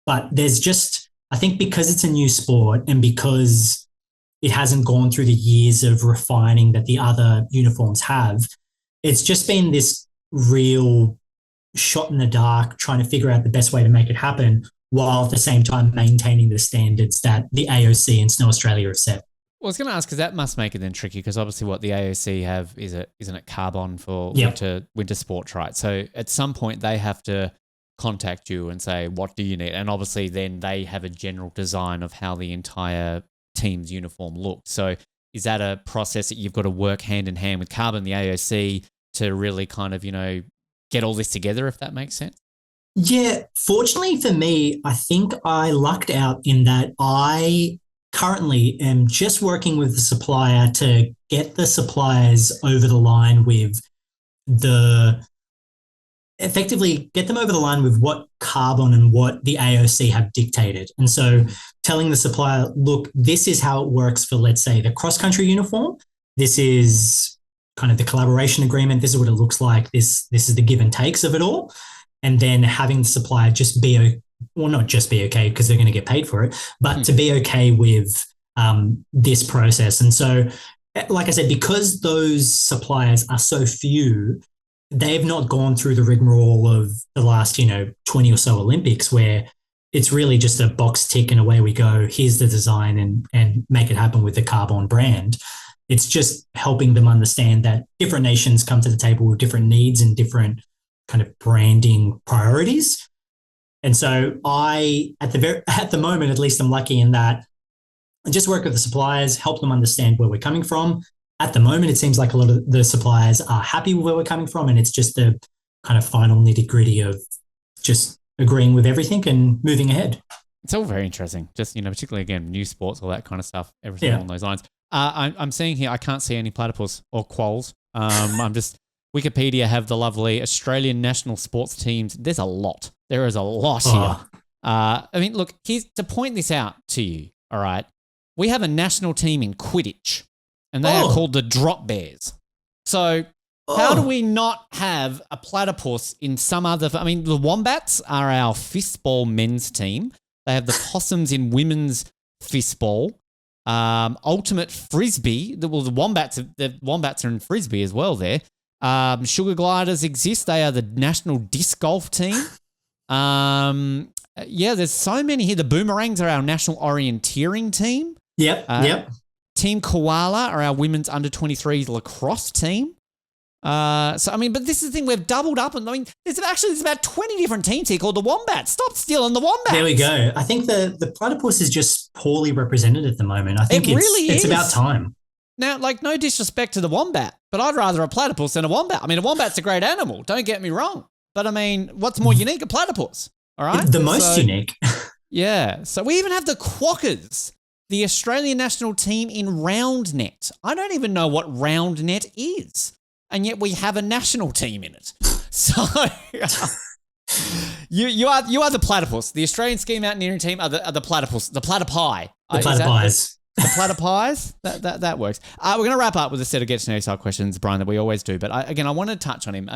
But there's just, I think because it's a new sport and because it hasn't gone through the years of refining that the other uniforms have, it's just been this real shot in the dark trying to figure out the best way to make it happen while at the same time maintaining the standards that the AOC and Snow Australia have set. Well, I was going to ask, because that must make it then tricky, because obviously what the AOC have isn't it carbon for winter sports, right? So at some point they have to contact you and say, what do you need? And obviously then they have a general design of how the entire team's uniform looks. So is that a process that you've got to work hand in hand with Carbon, the AOC, to really kind of, get all this together, if that makes sense? Yeah, fortunately for me, I think I lucked out in that I currently am just working with the supplier to get the suppliers over the line with effectively get them over the line with what Carbon and what the AOC have dictated. And so telling the supplier, look, this is how it works for, let's say, the cross-country uniform. This is kind of the collaboration agreement. This is what it looks like. This is the give and takes of it all. And then having the supplier just not just be okay because they're going to get paid for it, but to be okay with this process. And so, like I said, because those suppliers are so few, they've not gone through the rigmarole of the last, 20 or so Olympics where it's really just a box tick and away we go. Here's the design and make it happen with the Carbon brand. It's just helping them understand that different nations come to the table with different needs and different kind of branding priorities. And so at the moment, at least I'm lucky in that I just work with the suppliers, help them understand where we're coming from. At the moment, it seems like a lot of the suppliers are happy with where we're coming from. And it's just the kind of final nitty gritty of just agreeing with everything and moving ahead. It's all very interesting. Just, particularly again, new sports, all that kind of stuff, everything along those lines. I'm seeing here, I can't see any platypus or quolls. I'm just... Wikipedia have the lovely Australian national sports teams. There's a lot. There is a lot here. Look, here's to point this out to you, all right? We have a national team in Quidditch, and they are called the Drop Bears. So how do we not have a platypus in some other... the Wombats are our fistball men's team. They have the Possums in women's fistball. Ultimate Frisbee. The Wombats are in Frisbee as well there. Sugar Gliders exist. They are the national disc golf team. There's so many here. The Boomerangs are our national orienteering team. Yep. Team Koala are our women's under-23s lacrosse team. But this is the thing. We've doubled up. And there's about 20 different teams here called the Wombats. Stop stealing the Wombats. There we go. I think the platypus is just poorly represented at the moment. I think it's about time. Now, no disrespect to the wombat, but I'd rather a platypus than a wombat. A wombat's a great animal, don't get me wrong. But what's more unique? A platypus, all right? The most unique. Yeah. So we even have the Quackers, the Australian national team in round net. I don't even know what round net is, and yet we have a national team in it. So you are the platypus. The Australian ski mountaineering team are the platypus, the platypi. The platypis. The platypis? That works. We're going to wrap up with a set of get-to-know-yourself questions, Brian, that we always do. But I want to touch on him.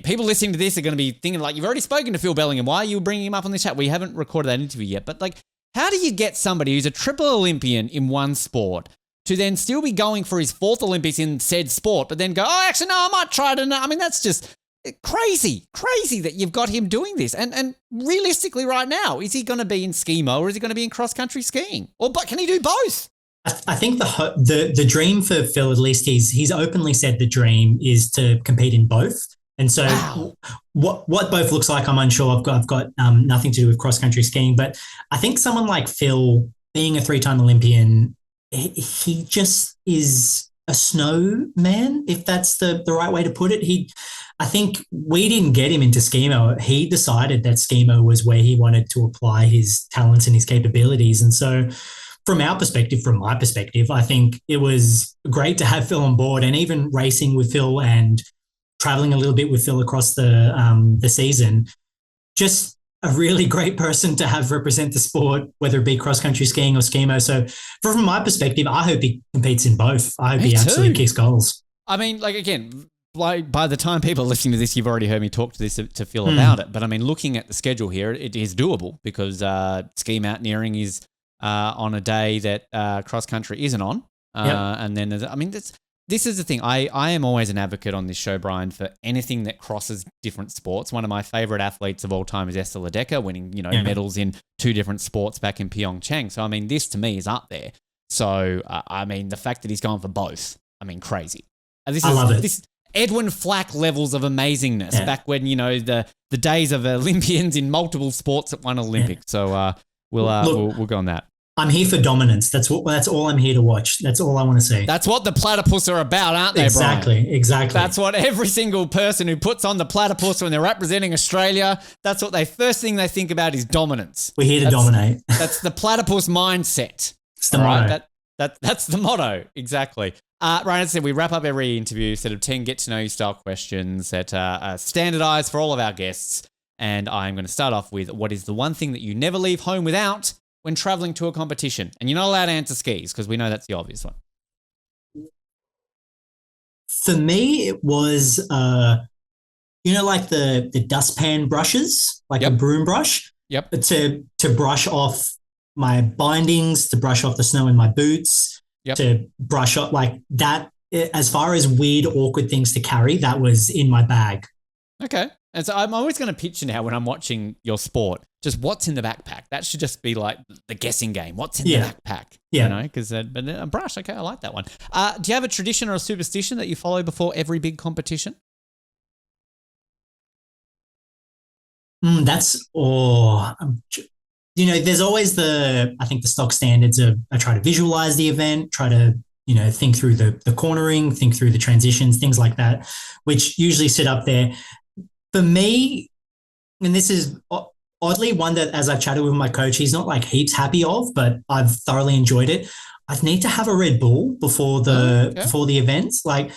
People listening to this are going to be thinking, you've already spoken to Phil Bellingham. Why are you bringing him up on this chat? We haven't recorded that interview yet. But, how do you get somebody who's a triple Olympian in one sport to then still be going for his fourth Olympics in said sport, but then go, actually, no, I might try to... that's just... crazy that you've got him doing this. And realistically right now, is he going to be in SkiMo or is he going to be in cross-country skiing? But can he do both? I think the dream for Phil, at least he's openly said the dream is to compete in both. And so what both looks like, I'm unsure. I've got nothing to do with cross-country skiing. But I think someone like Phil, being a 3-time Olympian, he just is a snowman, if that's the right way to put it. I think we didn't get him into SkiMo. He decided that SkiMo was where he wanted to apply his talents and his capabilities. And so from my perspective, I think it was great to have Phil on board, and even racing with Phil and traveling a little bit with Phil across the season. Just a really great person to have represent the sport, whether it be cross-country skiing or SkiMo. So from my perspective, I hope he competes in both. I hope he absolutely kicks goals. Again, by the time people are listening to this, you've already heard me talk to Phil about it. But looking at the schedule here, it is doable because ski mountaineering is on a day that cross-country isn't on. And then, this is the thing. I am always an advocate on this show, Brian, for anything that crosses different sports. One of my favorite athletes of all time is Esther Ledecker, winning medals in 2 different sports back in Pyeongchang. So this to me is up there. So the fact that he's going for both, crazy. I love it. Edwin Flack levels of amazingness back when, the days of Olympians in multiple sports at one Olympic. Yeah. So we'll go on that. I'm here for dominance. That's all I'm here to watch. That's all I want to see. That's what the platypus are about, aren't they, Exactly, Brian? Exactly. That's what every single person who puts on the platypus when they're representing Australia, that's what first thing they think about is dominance. We're here to dominate. That's the platypus mindset. It's the motto. That's the motto, exactly. Ryan said we wrap up every interview, set of 10 get-to-know-you style questions that are standardized for all of our guests. And I'm going to start off with, what is the one thing that you never leave home without when traveling to a competition? And you're not allowed to answer skis because we know that's the obvious one. For me, it was, like the dustpan brushes, like a broom brush. Yep. To brush off my bindings, to brush off the snow in my boots, to brush off like that. As far as weird, awkward things to carry, that was in my bag. Okay. And so I'm always going to picture now when I'm watching your sport, just what's in the backpack. That should just be like the guessing game. What's in the backpack? Yeah. Because but a brush. Okay, I like that one. Do you have a tradition or a superstition that you follow before every big competition? There's always the stock standards of I try to visualize the event, try to, think through the cornering, think through the transitions, things like that, which usually sit up there. For me, and this is oddly one that as I've chatted with my coach, he's not like heaps happy of, but I've thoroughly enjoyed it. I need to have a Red Bull before the events. Like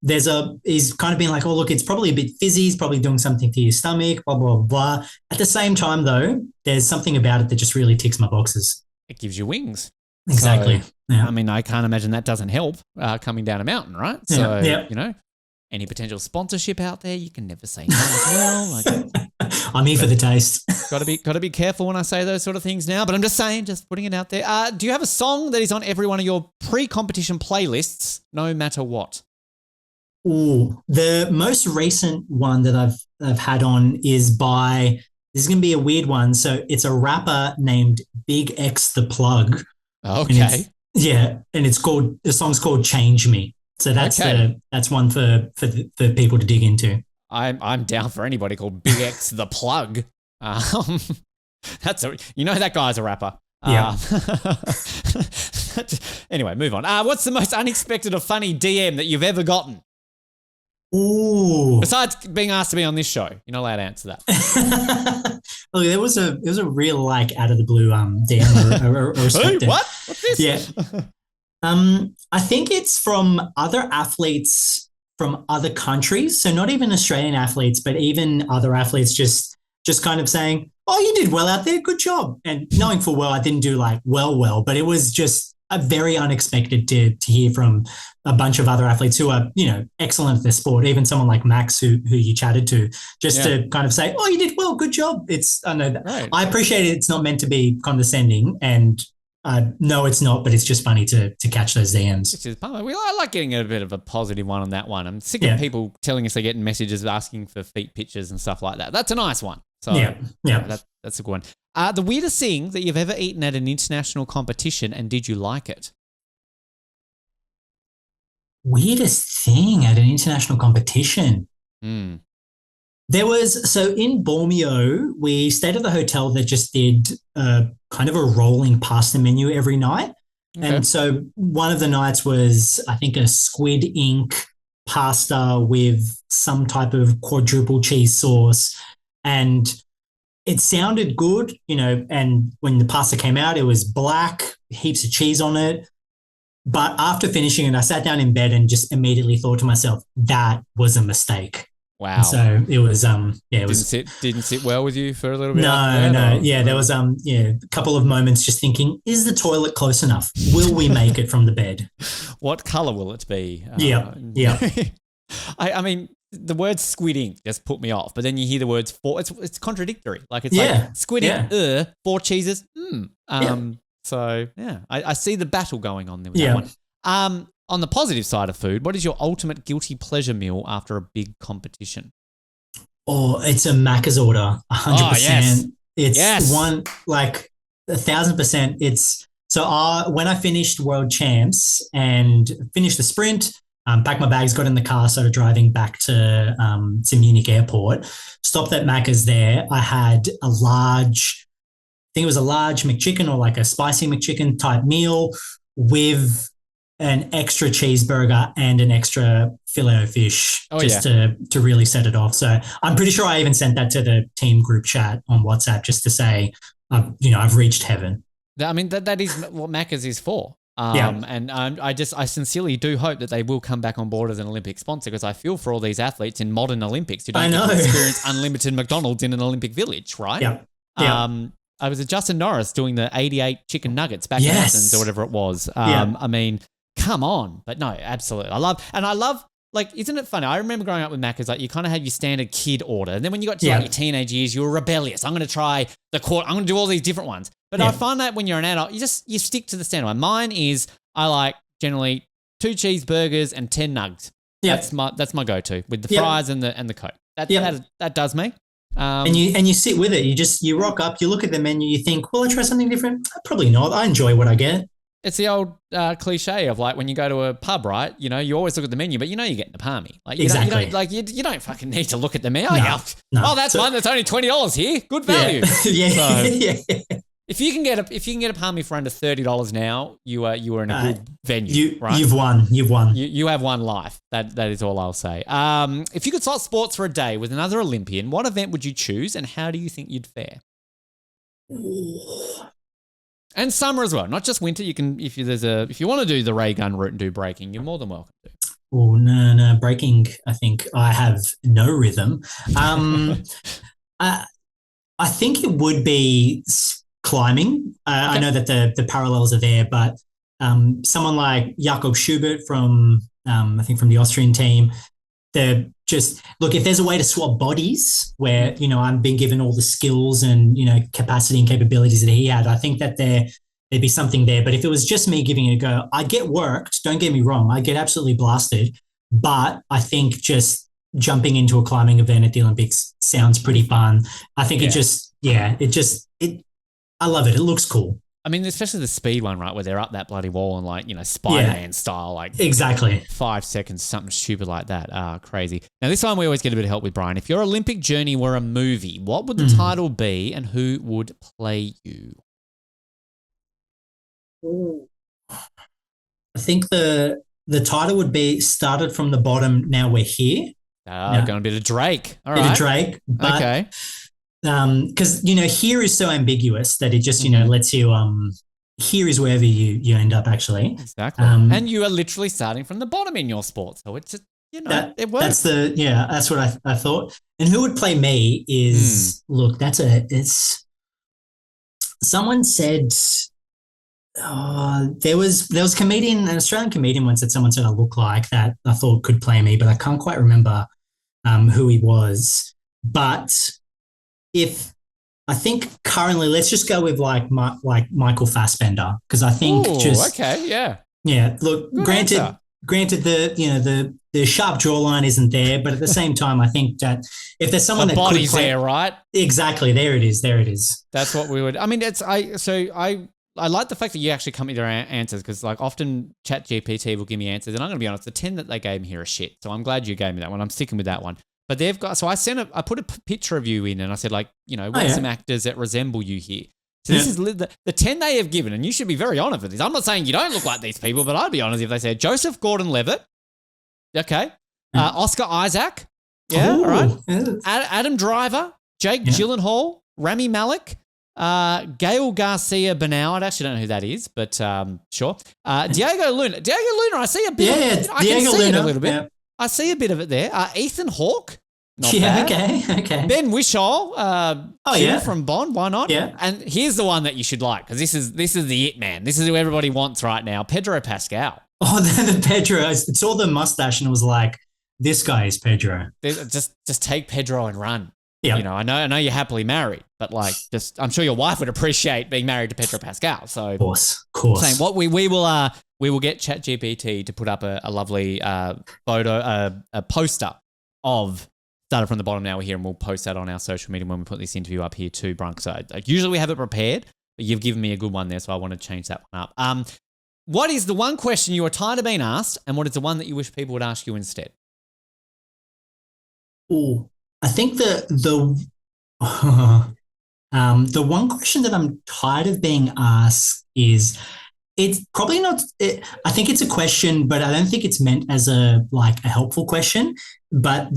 he's kind of been like, oh, look, it's probably a bit fizzy. It's probably doing something to your stomach, blah, blah, blah. At the same time, though, there's something about it that just really ticks my boxes. It gives you wings. Exactly. So, I mean, I can't imagine that doesn't help coming down a mountain, right? So, any potential sponsorship out there, you can never say no as well. I'm here for the taste. Got to be careful when I say those sort of things now, but I'm just saying, just putting it out there. Do you have a song that is on every one of your pre-competition playlists, no matter what? Ooh, the most recent one that I've had on is by, this is going to be a weird one. So it's a rapper named Big X the Plug. Okay. And the song's called Change Me. So that's one for people to dig into. I'm down for anybody called Big X the Plug. That guy's a rapper. Yeah. Anyway, move on. What's the most unexpected or funny DM that you've ever gotten? Ooh. Besides being asked to be on this show, you're not allowed to answer that. Look, there was a real out of the blue DM. Hey, what? What's this? Yeah. I think it's from other athletes from other countries. So not even Australian athletes, but even other athletes just kind of saying, oh, you did well out there. Good job. And knowing full well, I didn't do well, but it was just a very unexpected to hear from a bunch of other athletes who are, excellent at their sport. Even someone like Max, who you chatted to, to kind of say, oh, you did well. Good job. I know that. Right. I appreciate it. It's not meant to be condescending, and no, it's not, but it's just funny to catch those DMs. I like getting a bit of a positive one on that one. I'm sick of people telling us they're getting messages asking for feet pictures and stuff like that. That's a nice one. So that's a good one. The weirdest thing that you've ever eaten at an international competition, and did you like it? Weirdest thing at an international competition? There was, so in Bormio, we stayed at the hotel that just did kind of a rolling pasta menu every night. Okay. And so one of the nights was, I think, a squid ink pasta with some type of quadruple cheese sauce. And it sounded good, and when the pasta came out, it was black, heaps of cheese on it. But after finishing it, I sat down in bed and just immediately thought to myself, that was a mistake. Wow. And so it was, didn't sit well with you for a little bit? No. Yeah, there was, a couple of moments just thinking, is the toilet close enough? Will we make it from the bed? What color will it be? Yeah. I mean, the word squid ink just put me off, but then you hear the words it's contradictory. Like it's like squid ink, 4 cheeses. So I see the battle going on there with that one. On the positive side of food, what is your ultimate guilty pleasure meal after a big competition? Oh, it's a Macca's order, 100%. Oh, yes. It's one, 1,000%. It's so when I finished World Champs and finished the sprint, packed my bags, got in the car, started driving back to Munich airport. Stopped at Macca's there. I had a large, I think it was a large McChicken or like a spicy McChicken type meal with an extra cheeseburger and an extra filet of fish to really set it off. So I'm pretty sure I even sent that to the team group chat on WhatsApp just to say, I've reached heaven. I mean, that is what Macca's is for. And I sincerely do hope that they will come back on board as an Olympic sponsor, because I feel for all these athletes in modern Olympics who don't get to experience unlimited McDonald's in an Olympic village, right? Yeah. I was at Justin Norris doing the 88 chicken nuggets back in Athens or whatever it was. I mean, come on. But no, absolutely. I love, like, isn't it funny? I remember growing up with Macca's, like, you kind of had your standard kid order. And then when you got to like your teenage years, you were rebellious. I'm going to try I'm going to do all these different ones. But I find that when you're an adult, you stick to the standard one. Mine is, I like generally 2 cheeseburgers and 10 nugs. Yeah. That's my go-to with the fries and the Coke. That does me. And you sit with it. You rock up, you look at the menu, you think, will I try something different? Probably not. I enjoy what I get. It's the old cliche of like when you go to a pub, right? You know, you always look at the menu, but you know you're getting a palmy. Like you don't fucking need to look at the menu. No. Oh, that's one that's only $20 here. Good value. If you can get a palmy for under $30 now, you are in a good venue. Right? You've won. You have one life. That is all I'll say. If you could swap sports for a day with another Olympian, what event would you choose, and how do you think you'd fare? And summer as well, not just winter. You can if you want to do the ray gun route and do breaking, you're more than welcome to. Oh no, breaking. I think I have no rhythm. I think it would be climbing. I know that the parallels are there, but someone like Jakob Schubert from I think from the Austrian team, they're just look, if there's a way to swap bodies where I'm being given all the skills and capacity and capabilities that he had, I think that there'd be something there. But if it was just me giving it a go, I'd get worked. Don't get me wrong, I get absolutely blasted. But I think just jumping into a climbing event at the Olympics sounds pretty fun. I think I love it. It looks cool. I mean, especially the speed one, right, where they're up that bloody wall and like, Spider-Man style, like exactly 5 seconds, something stupid like that. Crazy. Now, this one we always get a bit of help with, Brian. If your Olympic journey were a movie, what would the title be and who would play you? I think the title would be Started from the Bottom, Now We're Here. Going a bit of Drake. All right. Bit of Drake. But, okay. Because here is so ambiguous that it just lets you here is wherever you end up actually. Exactly. And you are literally starting from the bottom in your sport, so it's just it works. That's what I thought. And who would play me is look, it's someone said there was a comedian, an Australian comedian once that someone said I look like that I thought could play me, but I can't quite remember who he was. But I think currently, let's just go with like Michael Fassbender, because I think yeah. Look, good granted answer. the sharp jawline isn't there, but at the same time, I think that if there's someone the that body's could play, there, right? Exactly, there it is. That's what we would. I mean, I like the fact that you actually come with your answers, because like often ChatGPT will give me answers, and I'm going to be honest, the 10 that they gave me here are shit. So I'm glad you gave me that one. I'm sticking with that one. But they've got, so I put a picture of you in and I said like, what's some actors that resemble you here? So this is the 10 they have given, and you should be very honoured with this. I'm not saying you don't look like these people, but I'd be honest if they said Joseph Gordon-Levitt. Okay. Oscar Isaac. Yeah. Ooh. All right. Adam Driver, Jake Gyllenhaal, Rami Malek, Gail Garcia Bernal. I actually don't know who that is, but sure. Diego Luna, I see a bit. I can see it a little bit. Yeah. I see a bit of it there. Ethan Hawke. Not bad. Okay. Ben Whishaw, from Bond. Why not? Yeah. And here's the one that you should like, because this is the it man. This is who everybody wants right now. Pedro Pascal. Oh, the Pedro. I saw the mustache and it was like, this guy is Pedro. Just take Pedro and run. Yeah. I know you're happily married, but like, I'm sure your wife would appreciate being married to Pedro Pascal. So of course. Saying what we will get ChatGPT to put up a lovely photo, a poster of Started from the Bottom, Now We're Here, and we'll post that on our social media when we put this interview up here too, Brunk. So usually we have it prepared, but you've given me a good one there, so I want to change that one up. what is the one question you are tired of being asked, and what is the one that you wish people would ask you instead? Oh, I think the one question that I'm tired of being asked is, it's probably not. I think it's a question, but I don't think it's meant as a helpful question. But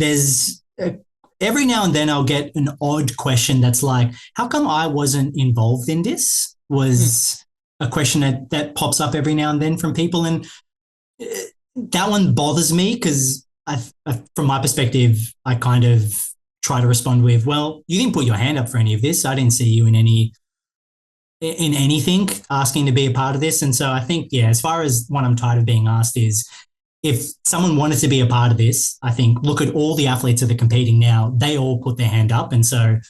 every now and then I'll get an odd question that's like, "How come I wasn't involved in this?" Was a question that pops up every now and then from people, and that one bothers me because from my perspective, I kind of try to respond with, "Well, you didn't put your hand up for any of this. I didn't see you in anything asking to be a part of this." And so I think, as far as one I'm tired of being asked is, if someone wanted to be a part of this, I think look at all the athletes that are competing now. They all put their hand up. And so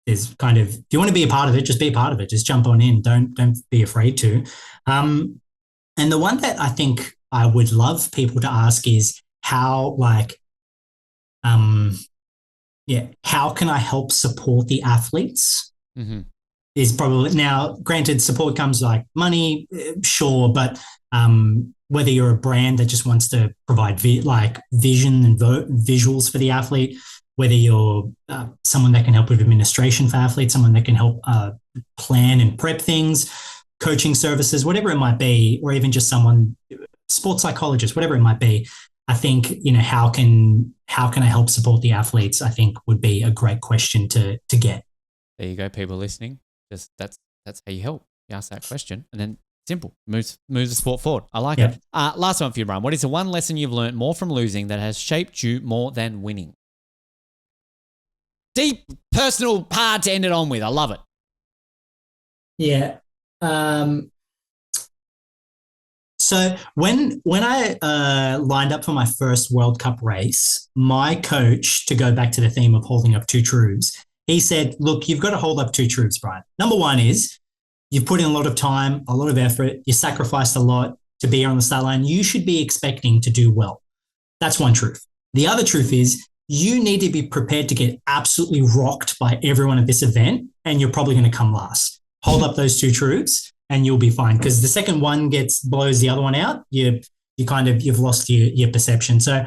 there's kind of, if you want to be a part of it, just be a part of it. Just jump on in. Don't be afraid to. And the one that I think I would love people to ask is how can I help support the athletes? Mm-hmm. Is probably, now granted, support comes like money, sure, but whether you're a brand that just wants to provide vision and visuals for the athlete, whether you're someone that can help with administration for athletes, someone that can help plan and prep things, coaching services, whatever it might be, or even just someone, sports psychologist, whatever it might be. I think, how can I help support the athletes, I think would be a great question to get. There you go, people listening. Just that's how you help. You ask that question, and then simple, moves the sport forward. I like it. Last one for you, Brian. What is the one lesson you've learned more from losing that has shaped you more than winning? Deep, personal, hard to end it on with. I love it. Yeah. So when I lined up for my first World Cup race, my coach, to go back to the theme of holding up two truths, he said, "Look, you've got to hold up two truths, Brian. Number one is you've put in a lot of time, a lot of effort, you sacrificed a lot to be here on the start line. You should be expecting to do well. That's one truth. The other truth is you need to be prepared to get absolutely rocked by everyone at this event, and you're probably going to come last. Hold up those two truths and you'll be fine, because the second one blows the other one out. You've lost your perception." So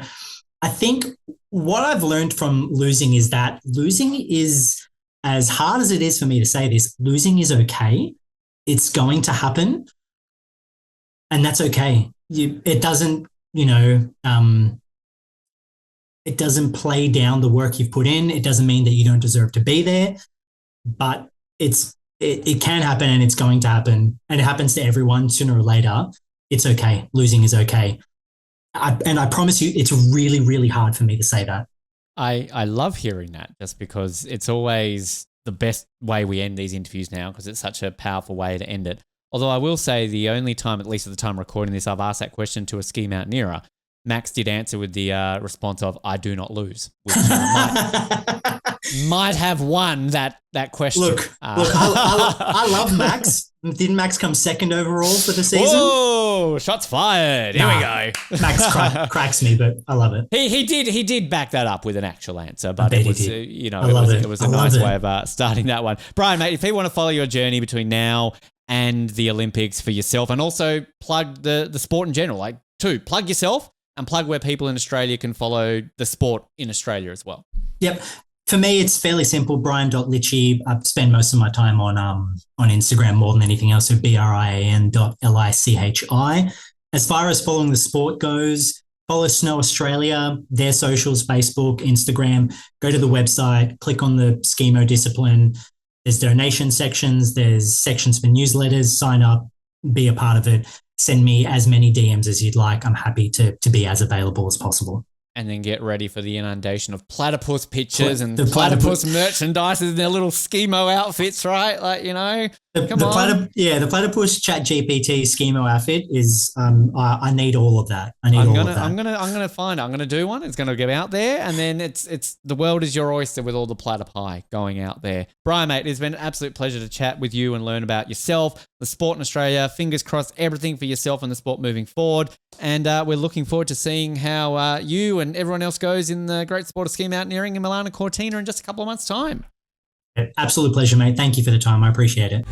I think what I've learned from losing is that losing is, as hard as it is for me to say this, losing is okay. It's going to happen, and that's okay. It doesn't play down the work you've put in. It doesn't mean that you don't deserve to be there, but it can happen, and it's going to happen, and it happens to everyone sooner or later. It's okay. Losing is okay. And I promise you, it's really, really hard for me to say that. I love hearing that, just because it's always the best way we end these interviews now, because it's such a powerful way to end it. Although I will say the only time, at least at the time recording this, I've asked that question to a ski mountaineer, Max did answer with the response of, "I do not lose," which might have won that question. Look, I love Max. Didn't Max come second overall for the season? Whoa, shots fired. Here we go. Max cracks me, but I love it. He did back that up with an actual answer, but it was, it was a nice way of starting that one. Brian, mate, if people want to follow your journey between now and the Olympics for yourself, and also plug the sport in general, plug yourself and plug where people in Australia can follow the sport in Australia as well. Yep. For me, it's fairly simple, brian.lichi. I spend most of my time on Instagram more than anything else, so brian.lichi. As far as following the sport goes, follow Snow Australia, their socials, Facebook, Instagram. Go to the website, click on the SkiMo discipline. There's donation sections. There's sections for newsletters. Sign up, be a part of it. Send me as many DMs as you'd like. I'm happy to be as available as possible. And then get ready for the inundation of platypus pictures and the platypus merchandise in their little SkiMo outfits, right? The platypus ChatGPT SkiMo outfit is. I need all of that. I'm gonna find it. I'm gonna do one. It's gonna go out there, and then it's the world is your oyster with all the platypi going out there. Brian, mate, it's been an absolute pleasure to chat with you and learn about yourself, the sport in Australia. Fingers crossed, everything for yourself and the sport moving forward. And we're looking forward to seeing how you and everyone else goes in the great sport of ski mountaineering in Milano Cortina in just a couple of months' time. Absolute pleasure, mate. Thank you for the time. I appreciate it.